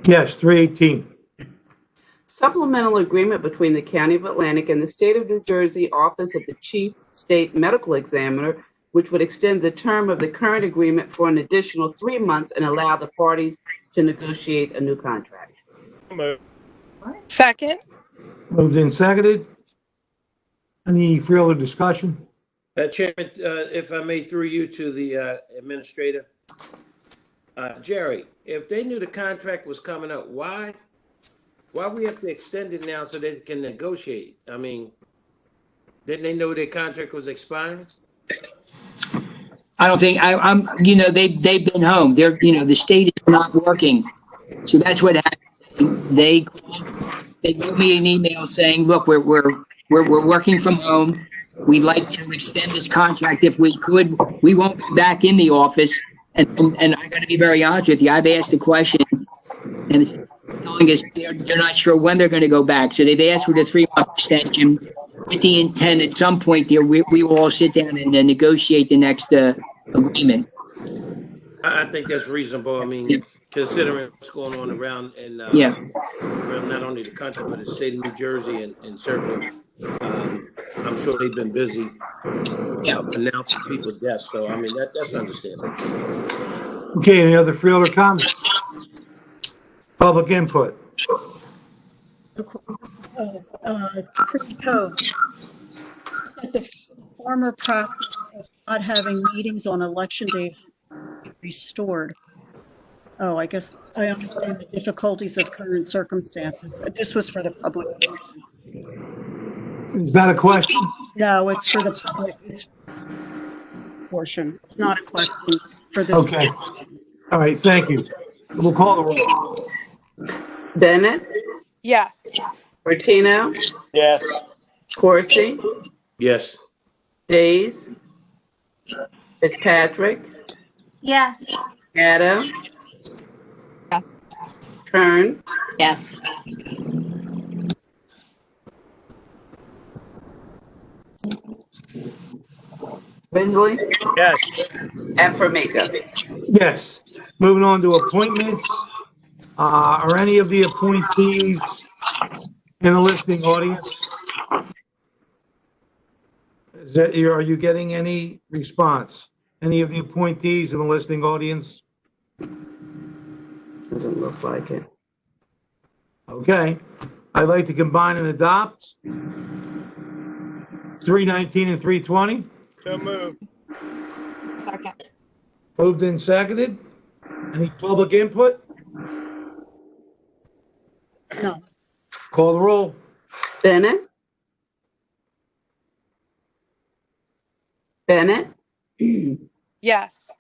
Yes, 318. Supplemental agreement between the County of Atlantic and the State of New Jersey Office of the Chief State Medical Examiner, which would extend the term of the current agreement for an additional 3 months and allow the parties to negotiate a new contract. So moved. Second. Moved and seconded. Any freeholder discussion? Chairman, if I may, through you to the administrator. Jerry, if they knew the contract was coming up, why we have to extend it now so they can negotiate? I mean, didn't they know their contract was expiring? I don't think, I'm, they've been home. They're, the state is not working. So that's what happened. They gave me an email saying, look, we're working from home. We'd like to extend this contract if we could. We won't be back in the office. And I got to be very honest with you. I've asked the question, and it's telling us they're not sure when they're going to go back. So they've asked for the 3-month extension with the intent at some point there we will all sit down and negotiate the next agreement. I think that's reasonable. I mean, considering what's going on around and around not only the country but the state of New Jersey and certainly, I'm sure they've been busy announcing people's deaths. So I mean that's understandable. Okay, any other freeholder comments? Public input. Pretty code. That the former practice of not having meetings on election day be restored. Oh, I guess I understand the difficulties of current circumstances. This was for the public. Is that a question? No, it's for the public. It's portion. It's not a question for this. Okay. All right, thank you. We'll call the roll. Bennett, Yes. Bertino, Yes. Corsi, Yes. Days, Fitzpatrick, Yes. Gatto, Yes. Kern, Yes. Risley, Yes. and Formica. Yes. Moving on to appointments. Are any of the appointees in the listening audience? Are you getting any response? Any of the appointees in the listening audience? Doesn't look like it. Okay. I'd like to combine and adopt 319 and 320. So moved. Second. Moved and seconded. Any public input? No. Call the roll. Bennett, Bennett, Yes.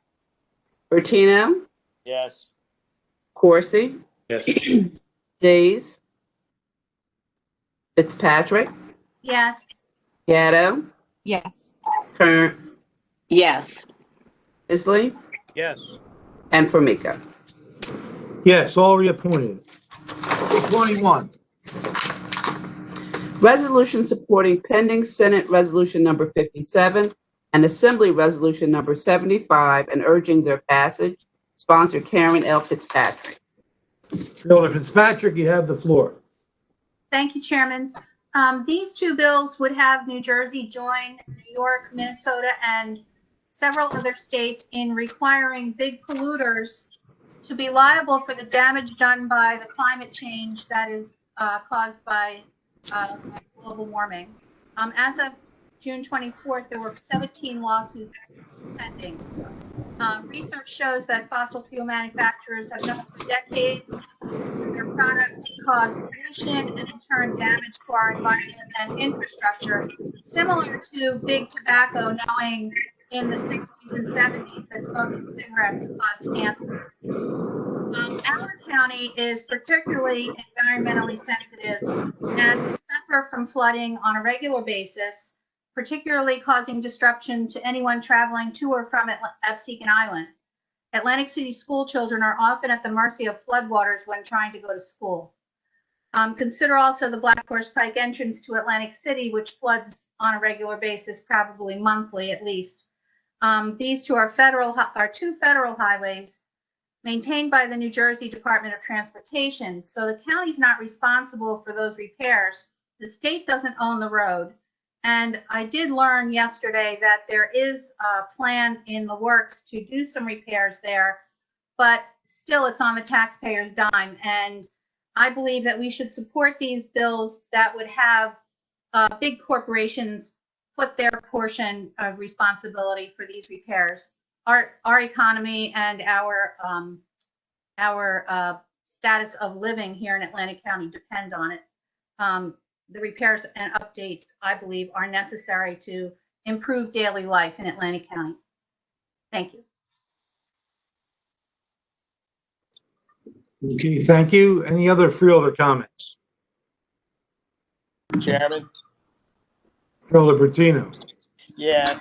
Bertino, Yes. Corsi, Yes. Days, Fitzpatrick, Yes. Gatto, Yes. Kern, Yes. Isley, Yes. and Formica. Yes, all reappointed. 21. Resolution supporting pending Senate Resolution Number 57 and Assembly Resolution Number 75 and urging their passage. Sponsor Karen L. Fitzpatrick. Freeholder Fitzpatrick, you have the floor. Thank you, Chairman. These two bills would have New Jersey join New York, Minnesota, and several other states in requiring big polluters to be liable for the damage done by the climate change that is caused by global warming. As of June 24th, there were 17 lawsuits pending. Research shows that fossil fuel manufacturers have known for decades that their products cause pollution and in turn damage to our environment and infrastructure, similar to big tobacco knowing in the 60s and 70s that smoking cigarettes caused cancer. Our county is particularly environmentally sensitive and we suffer from flooding on a regular basis, particularly causing disruption to anyone traveling to or from Absecon Island. Atlantic City school children are often at the mercy of floodwaters when trying to go to school. Consider also the Black Horse Pike entrance to Atlantic City, which floods on a regular basis, probably monthly at least. These two are two federal highways maintained by the New Jersey Department of Transportation. So the county's not responsible for those repairs. The state doesn't own the road. And I did learn yesterday that there is a plan in the works to do some repairs there, but still it's on the taxpayer's dime. And I believe that we should support these bills that would have big corporations put their portion of responsibility for these repairs. Our economy and our status of living here in Atlantic County depend on it. The repairs and updates, I believe, are necessary to improve daily life in Atlantic County. Thank you. Okay, thank you. Any other freeholder comments? Chairman. Freeholder Bertino. Yeah,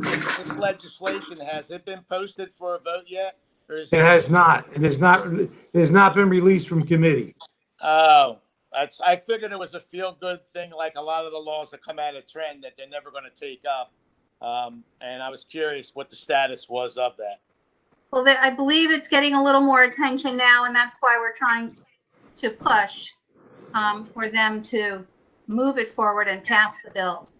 this legislation, has it been posted for a vote yet? Or is It has not. It has not been released from committee. Oh, I figured it was a feel-good thing, like a lot of the laws that come out of trend that they're never going to take up. And I was curious what the status was of that. Well, I believe it's getting a little more attention now, and that's why we're trying to push for them to move it forward and pass the bills.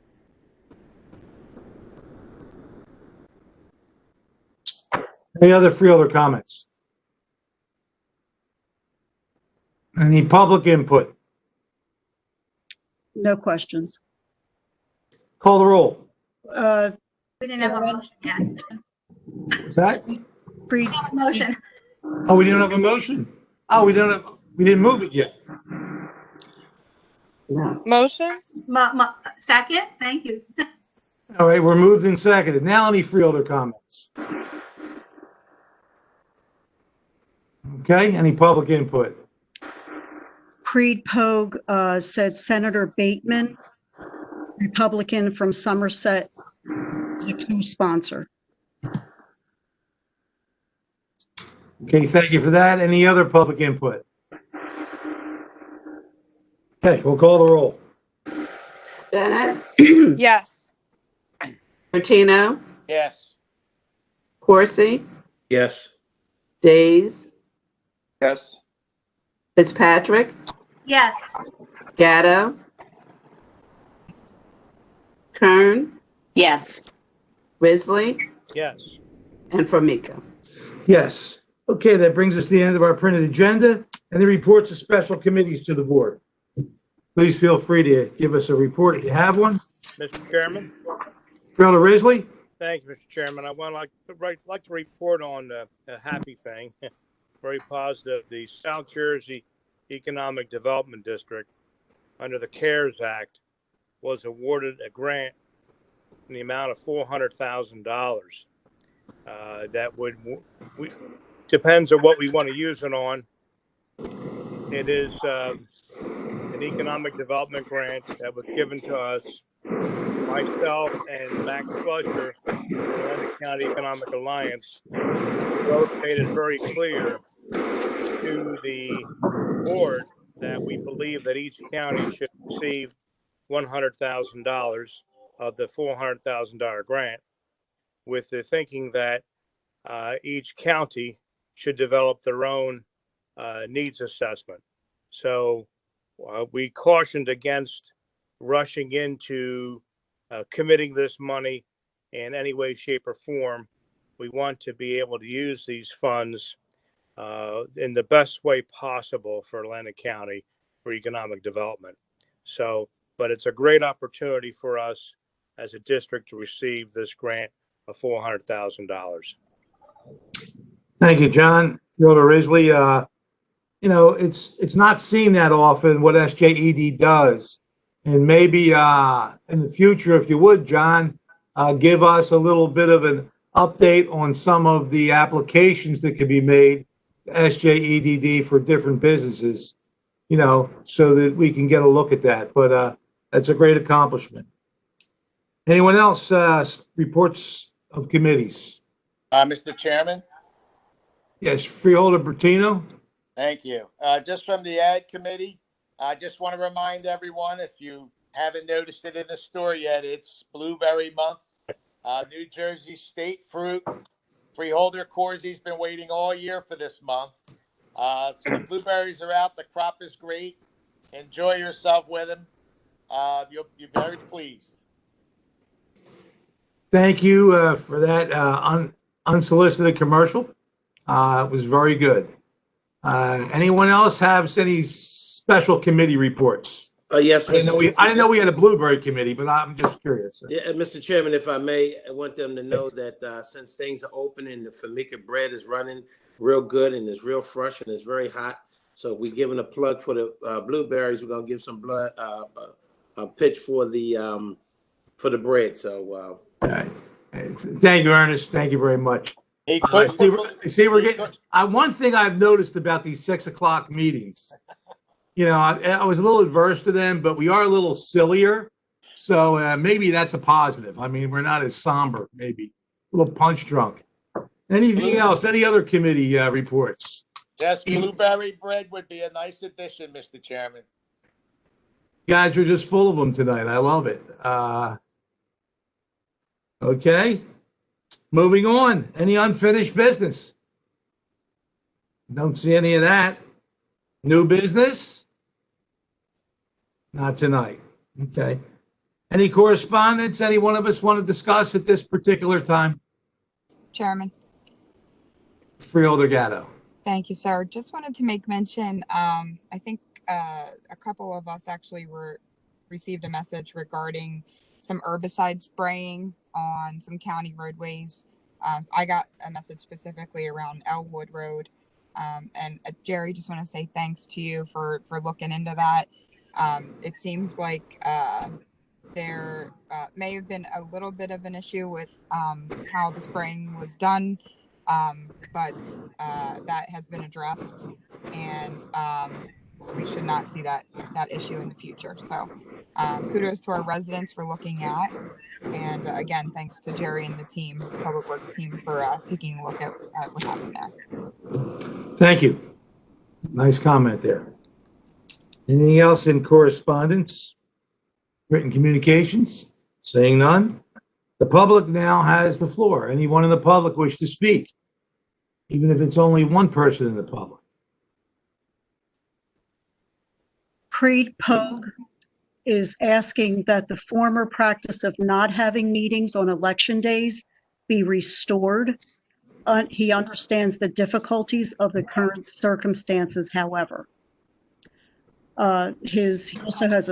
Any other freeholder comments? Any public input? No questions. Call the roll. We didn't have a motion yet. What's that? We didn't have a motion. Oh, we didn't have a motion. Oh, we didn't move it yet. Motion? Second, thank you. All right, we're moved and seconded. Now any freeholder comments? Okay, any public input? Creed Pogue said Senator Bateman, Republican from Somerset, is a co-sponsor. Okay, thank you for that. Any other public input? Okay, we'll call the roll. Bennett, Yes. Bertino, Yes. Corsi, Yes. Days, Yes. Yes. Fitzpatrick, Gatto, Kern, Yes. Risley, Yes. and Formica. Yes. Okay, that brings us to the end of our printed agenda and the reports of special committees to the board. Please feel free to give us a report if you have one. Mr. Chairman. Freeholder Risley? Thank you, Mr. Chairman. I would like to report on a happy thing, very positive. The South Jersey Economic Development District, under the CARES Act, was awarded a grant in the amount of $400,000. That would, depends on what we want to use it on. It is an economic development grant that was given to us. Myself and Max Fletcher, the Atlantic County Economic Alliance, both made it very clear to the board that we believe that each county should receive $100,000 of the $400,000 grant, with the thinking that each county should develop their own needs assessment. So we cautioned against rushing into committing this money in any way, shape, or form. We want to be able to use these funds in the best way possible for Atlantic County for economic development. So, but it's a great opportunity for us as a district to receive this grant of $400,000. Thank you, John. Freeholder Risley, you know, it's not seen that often what SJED does. And maybe in the future, if you would, John, give us a little bit of an update on some of the applications that could be made to SJEDD for different businesses, you know, so that we can get a look at that. But that's a great accomplishment. Anyone else reports of committees? Mr. Chairman? Yes, Freeholder Bertino. Thank you. Just from the Ad Committee, I just want to remind everyone, if you haven't noticed it in the store yet, it's Blueberry Month. New Jersey State Fruit. Freeholder Corsi's been waiting all year for this month. So the blueberries are out. The crop is great. Enjoy yourself with them. You'll be very pleased. Thank you for that unsolicited commercial. It was very good. Anyone else have any special committee reports? Yes, I didn't know we had a blueberry committee, but I'm just curious. Yeah, Mr. Chairman, if I may, I want them to know that since things are open and the Famika bread is running real good and it's real fresh and it's very hot, so if we're giving a plug for the blueberries, we're gonna give some blood a pitch for the bread. So thank you, Ernest. Thank you very much. We're getting. One thing I've noticed about these 6 o'clock meetings, you know, I was a little adverse to them, but we are a little sillier. So maybe that's a positive. I mean, we're not as somber, maybe a little punch drunk. Anything else? Any other committee reports? Yes, blueberry bread would be a nice addition, Mr. Chairman. You guys are just full of them tonight. I love it. Okay. Moving on. Any unfinished business? Don't see any of that. New business? Not tonight. Okay. Any correspondence any one of us want to discuss at this particular time? Chairman. Freeholder Gatto. Thank you, sir. Just wanted to make mention, I think a couple of us actually received a message regarding some herbicide spraying on some county roadways. So I got a message specifically around Elwood Road. And Jerry, just want to say thanks to you for looking into that. It seems like there may have been a little bit of an issue with how the spraying was done, but that has been addressed, and we should not see that issue in the future. So kudos to our residents for looking at, and again, thanks to Jerry and the team, the Public Works team, for taking a look at what happened there. Thank you. Nice comment there. Anything else in correspondence? Written communications? Saying none. The public now has the floor. Anyone in the public wish to speak? Even if it's only one person in the public. Creed Pogue is asking that the former practice of not having meetings on election days be restored. He understands the difficulties of the current circumstances, however. He also has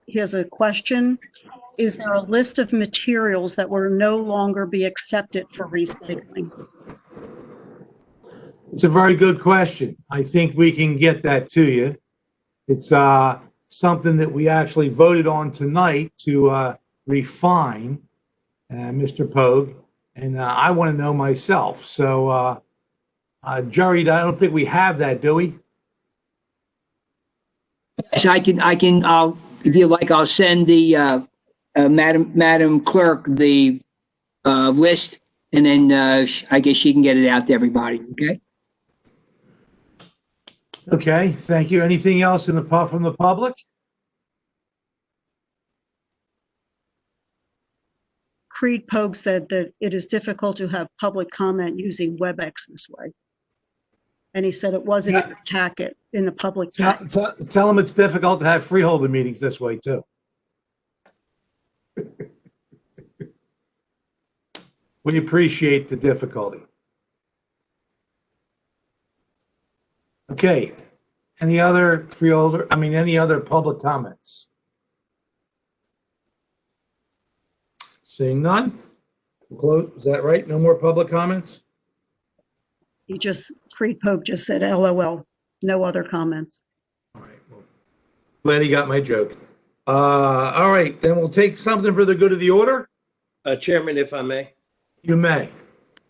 he has a question. Is there a list of materials that will no longer be accepted for recycling? It's a very good question. I think we can get that to you. It's something that we actually voted on tonight to refine, Mr. Pogue, and I want to know myself. So, Jerry, I don't think we have that, do we? So I'll, if you like, I'll send the, Madam Clerk, the, list, and then, I guess she can get it out to everybody, okay? Okay, thank you. Anything else from the public? Creed Pogue said that it is difficult to have public comment using WebEx this way. And he said it wasn't in the packet, in the public packet. Tell them it's difficult to have freeholder meetings this way too. We appreciate the difficulty. Okay, any other any other public comments? Seeing none, we'll close. Is that right? No more public comments? Creed Pogue just said LOL, no other comments. Glad he got my joke. All right, then we'll take something for the good of the order. Chairman, if I may. You may.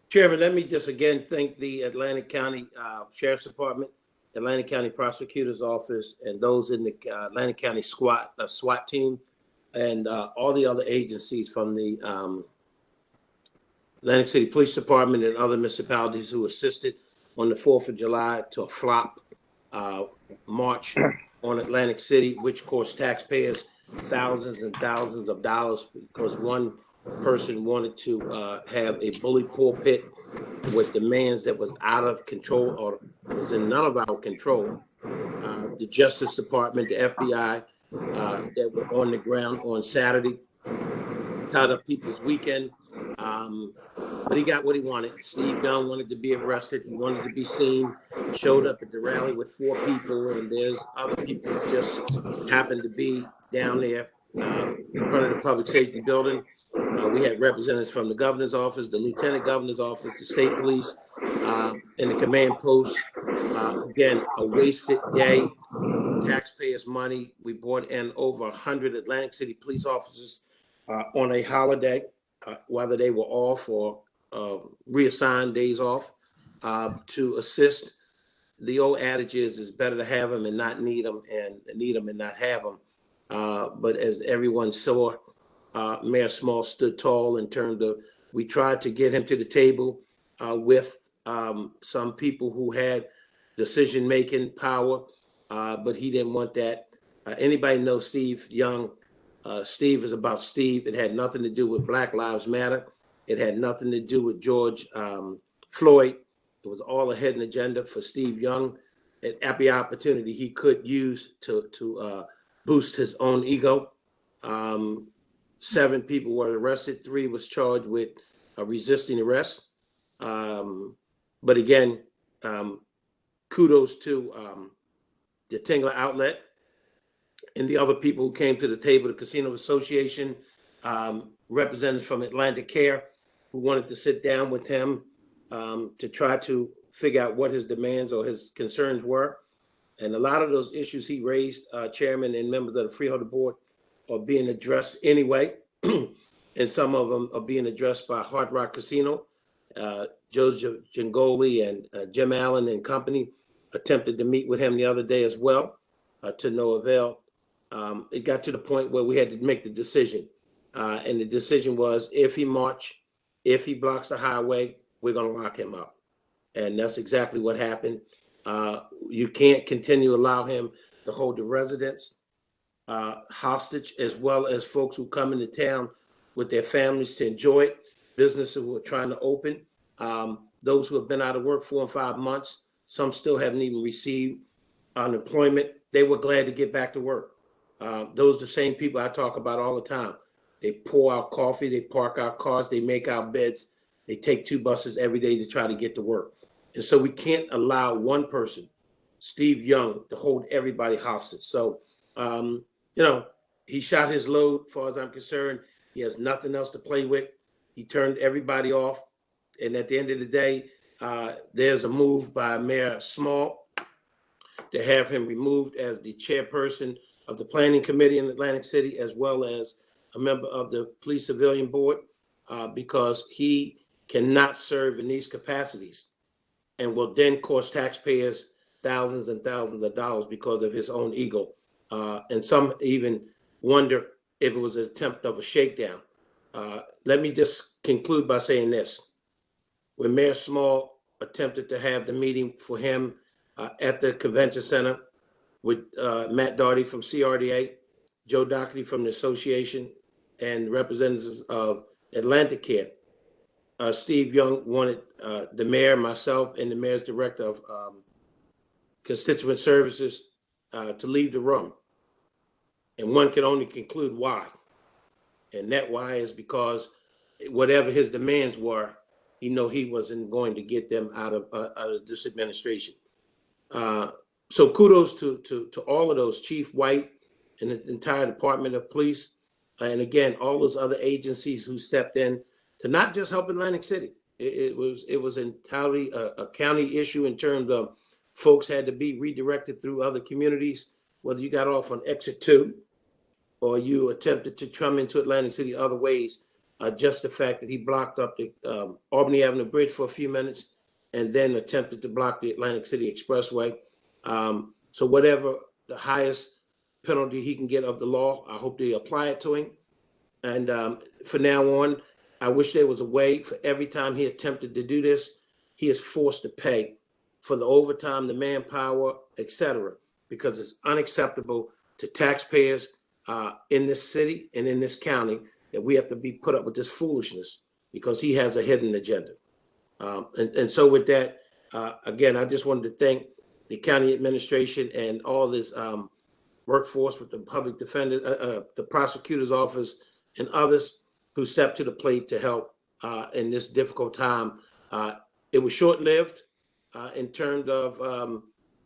Chairman, let me just again thank the Atlantic County Sheriff's Department, Atlantic County Prosecutor's Office, and those in the Atlantic County SWAT team, and all the other agencies from the Atlantic City Police Department and other municipalities who assisted on the 4th of July to a flop march on Atlantic City, which cost taxpayers thousands and thousands of dollars because one person wanted to have a bully pulpit with demands that was out of control or was in none of our control. The Justice Department, the FBI, that were on the ground on Saturday, tied up people's weekend. But he got what he wanted. Steve Young wanted to be arrested. He wanted to be seen. Showed up at the rally with 4 people, and there's other people who just happened to be down there in front of the public safety building. We had representatives from the governor's office, the lieutenant governor's office, the state police, and the command post. Again, a wasted day, taxpayers' money. We brought in over 100 Atlantic City police officers on a holiday, whether they were off or reassigned days off, to assist. The old adage is it's better to have them and not need them, and need them and not have them. But as everyone saw, Mayor Small stood tall in terms of, we tried to get him to the table with some people who had decision-making power, but he didn't want that. Anybody know Steve Young? Steve is about Steve. It had nothing to do with Black Lives Matter. It had nothing to do with George Floyd. It was all a hidden agenda for Steve Young. At every opportunity he could use to boost his own ego. 7 people were arrested. 3 was charged with resisting arrest. But again, kudos to the Tingler Outlet and the other people who came to the table, the Casino Association, representatives from Atlantic Care, who wanted to sit down with him to try to figure out what his demands or his concerns were. And a lot of those issues he raised, Chairman and members of the Freeholder Board, are being addressed anyway. And some of them are being addressed by Hard Rock Casino. Joe Gingoli and Jim Allen and company attempted to meet with him the other day as well, to no avail. It got to the point where we had to make the decision. And the decision was, if he blocks the highway, we're going to lock him up. And that's exactly what happened. You can't continue to allow him to hold the residents hostage, as well as folks who come into town with their families to enjoy it, businesses who are trying to open, those who have been out of work 4 and 5 months. Some still haven't even received unemployment. They were glad to get back to work. Those are the same people I talk about all the time. They pour out coffee, they park our cars, they make our beds, they take 2 buses every day to try to get to work. And so we can't allow one person, Steve Young, to hold everybody hostage. So, he shot his load, as far as I'm concerned. He has nothing else to play with. He turned everybody off. And at the end of the day, there's a move by Mayor Small to have him removed as the chairperson of the Planning Committee in Atlantic City, as well as a member of the Police Civilian Board, because he cannot serve in these capacities and will then cost taxpayers thousands and thousands of dollars because of his own ego. And some even wonder if it was an attempt of a shakedown. Let me just conclude by saying this. When Mayor Small attempted to have the meeting for him at the convention center with Matt Doherty from CRDA, Joe Doherty from the association, and representatives of Atlantic Care, Steve Young wanted the mayor, myself, and the mayor's director of constituent services to leave the room. And one can only conclude why. And that why is because whatever his demands were, he wasn't going to get them out of this administration. So kudos to all of those, Chief White and the entire Department of Police, and again, all those other agencies who stepped in to not just help Atlantic City. It was entirely a county issue in terms of folks had to be redirected through other communities, whether you got off on exit 2 or you attempted to come into Atlantic City other ways. Just the fact that he blocked up the Albany Avenue Bridge for a few minutes and then attempted to block the Atlantic City Expressway. So whatever the highest penalty he can get of the law, I hope they apply it to him. And from now on, I wish there was a way for every time he attempted to do this, he is forced to pay for the overtime, the manpower, etc., because it's unacceptable to taxpayers in this city and in this county that we have to be put up with this foolishness because he has a hidden agenda. And so with that, again, I just wanted to thank the county administration and all this workforce with the public defender, the prosecutor's office, and others who stepped to the plate to help in this difficult time. It was short-lived in terms of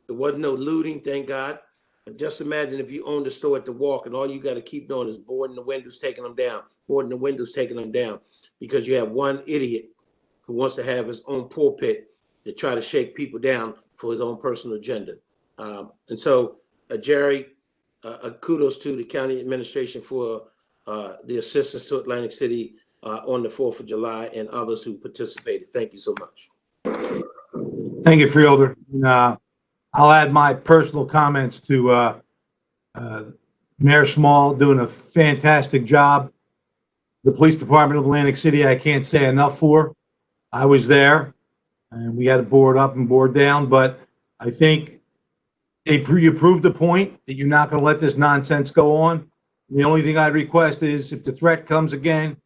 there wasn't no looting, thank God. But just imagine if you owned a store at the Walk and all you got to keep doing is boarding the windows, taking them down, boarding the windows, taking them down, because you have one idiot who wants to have his own pulpit to try to shake people down for his own personal agenda. And so, Jerry, kudos to the county administration for the assistance to Atlantic City on the 4th of July and others who participated. Thank you so much. Thank you, Freeholder. I'll add my personal comments to Mayor Small doing a fantastic job. The Police Department of Atlantic City, I can't say enough for. I was there, and we had to board up and board down, but I think you proved the point that you're not going to let this nonsense go on. The only thing I'd request is if the threat comes again,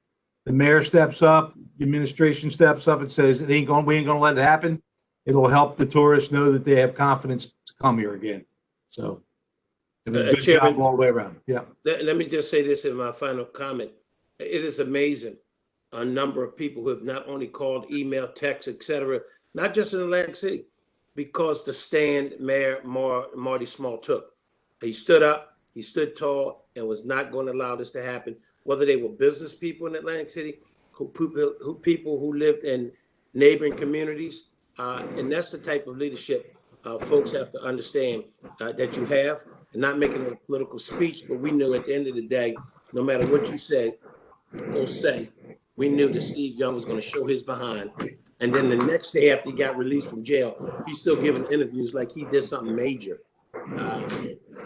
the mayor steps up, the administration steps up and says, we ain't going to let it happen. It'll help the tourists know that they have confidence to come here again. So it was a good job all the way around. Yeah. Let me just say this in my final comment. It is amazing a number of people who have not only called, email, text, etc., not just in Atlantic City, because the stand Mayor Marty Small took. He stood up, he stood tall, and was not going to allow this to happen, whether they were business people in Atlantic City, people who lived in neighboring communities. And that's the type of leadership folks have to understand that you have, and not making it a political speech, but we knew at the end of the day, no matter what you said or say, we knew that Steve Young was going to show his behind. And then the next day after he got released from jail, he's still giving interviews like he did something major.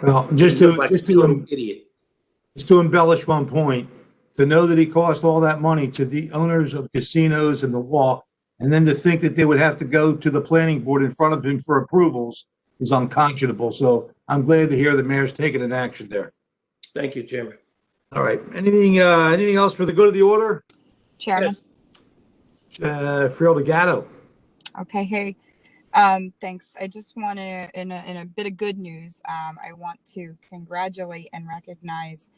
Well, just to embellish one point, to know that he cost all that money to the owners of casinos and the Walk, and then to think that they would have to go to the planning board in front of him for approvals is unconscionable. So I'm glad to hear the mayor's taking an action there. Thank you, Chairman. All right. Anything else for the good of the order? Chairman. Freeholder Gatto. Okay. Hey, thanks. I just want to, in a bit of good news, I want to congratulate and recognize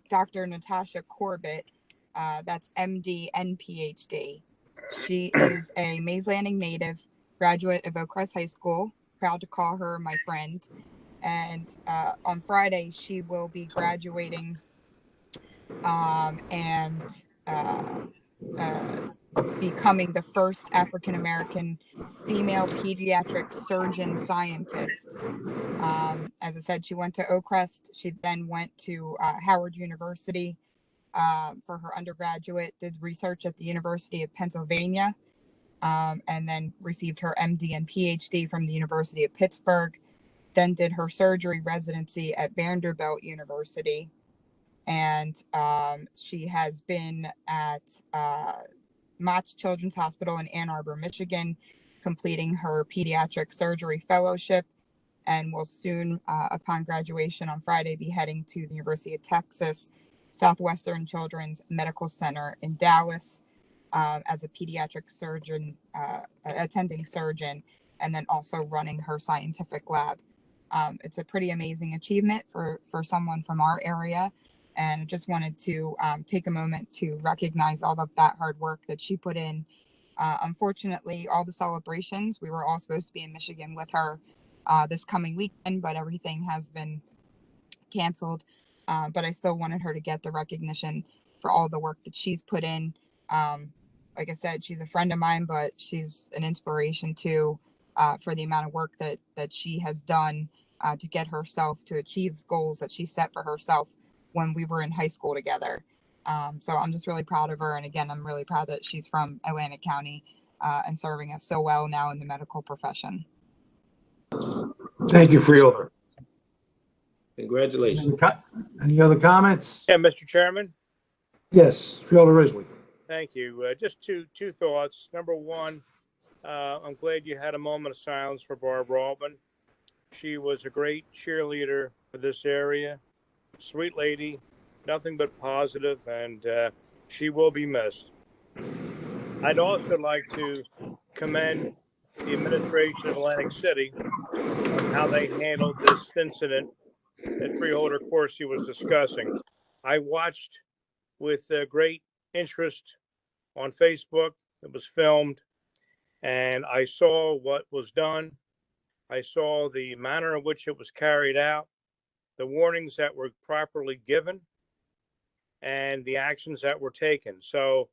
Dr. Natasha Corbett. That's MD and PhD. She is a Mays Landing native, graduate of Oakcrest High School. Proud to call her my friend. And on Friday, she will be graduating and becoming the first African-American female pediatric surgeon scientist. As I said, she went to Oakcrest. She then went to Howard University for her undergraduate, did research at the University of Pennsylvania, and then received her MD and PhD from the University of Pittsburgh, then did her surgery residency at Vanderbilt University. And she has been at Mott Children's Hospital in Ann Arbor, Michigan, completing her pediatric surgery fellowship, and will soon, upon graduation on Friday, be heading to the University of Texas Southwestern Children's Medical Center in Dallas as a pediatric surgeon, attending surgeon, and then also running her scientific lab. It's a pretty amazing achievement for someone from our area, and I just wanted to take a moment to recognize all of that hard work that she put in. Unfortunately, all the celebrations, we were all supposed to be in Michigan with her this coming weekend, but everything has been canceled. But I still wanted her to get the recognition for all the work that she's put in. Like I said, she's a friend of mine, but she's an inspiration too, for the amount of work that she has done to get herself to achieve goals that she set for herself when we were in high school together. So I'm just really proud of her. And again, I'm really proud that she's from Atlantic County and serving us so well now in the medical profession. Thank you, Freeholder. Congratulations. Any other comments? Yeah, Mr. Chairman. Yes, Freeholder Risley. Thank you. Just two thoughts. Number one, I'm glad you had a moment of silence for Barbara Altman. She was a great cheerleader for this area. Sweet lady, nothing but positive, and she will be missed. I'd also like to commend the administration of Atlantic City on how they handled this incident that Freeholder Corsi was discussing. I watched with great interest on Facebook. It was filmed, and I saw what was done. I saw the manner in which it was carried out, the warnings that were properly given, and the actions that were taken. So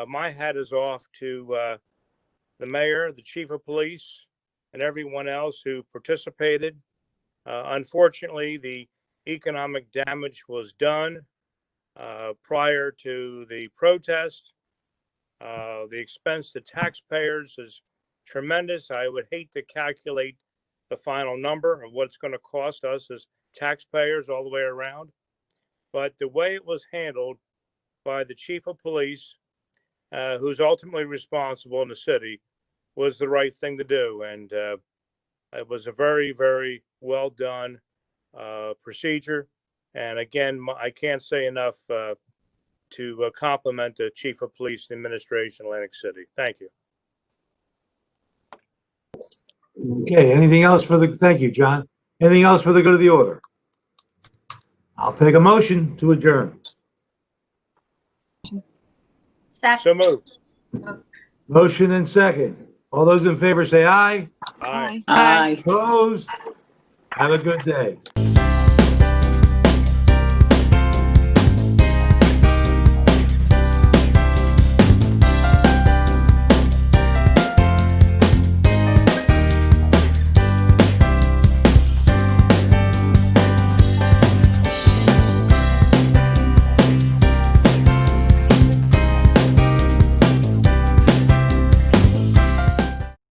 my hat is off to the mayor, the chief of police, and everyone else who participated. Unfortunately, the economic damage was done prior to the protest. The expense to taxpayers is tremendous. I would hate to calculate the final number of what it's going to cost us as taxpayers all the way around. But the way it was handled by the chief of police, who's ultimately responsible in the city, was the right thing to do. And it was a very, very well done procedure. And again, I can't say enough to compliment the chief of police and administration, Atlantic City. Thank you. Okay, anything else thank you, John. Anything else for the good of the order? I'll take a motion to adjourn. So moved. Motion and second. All those in favor say aye. Aye. Aye. Opposed? Have a good day.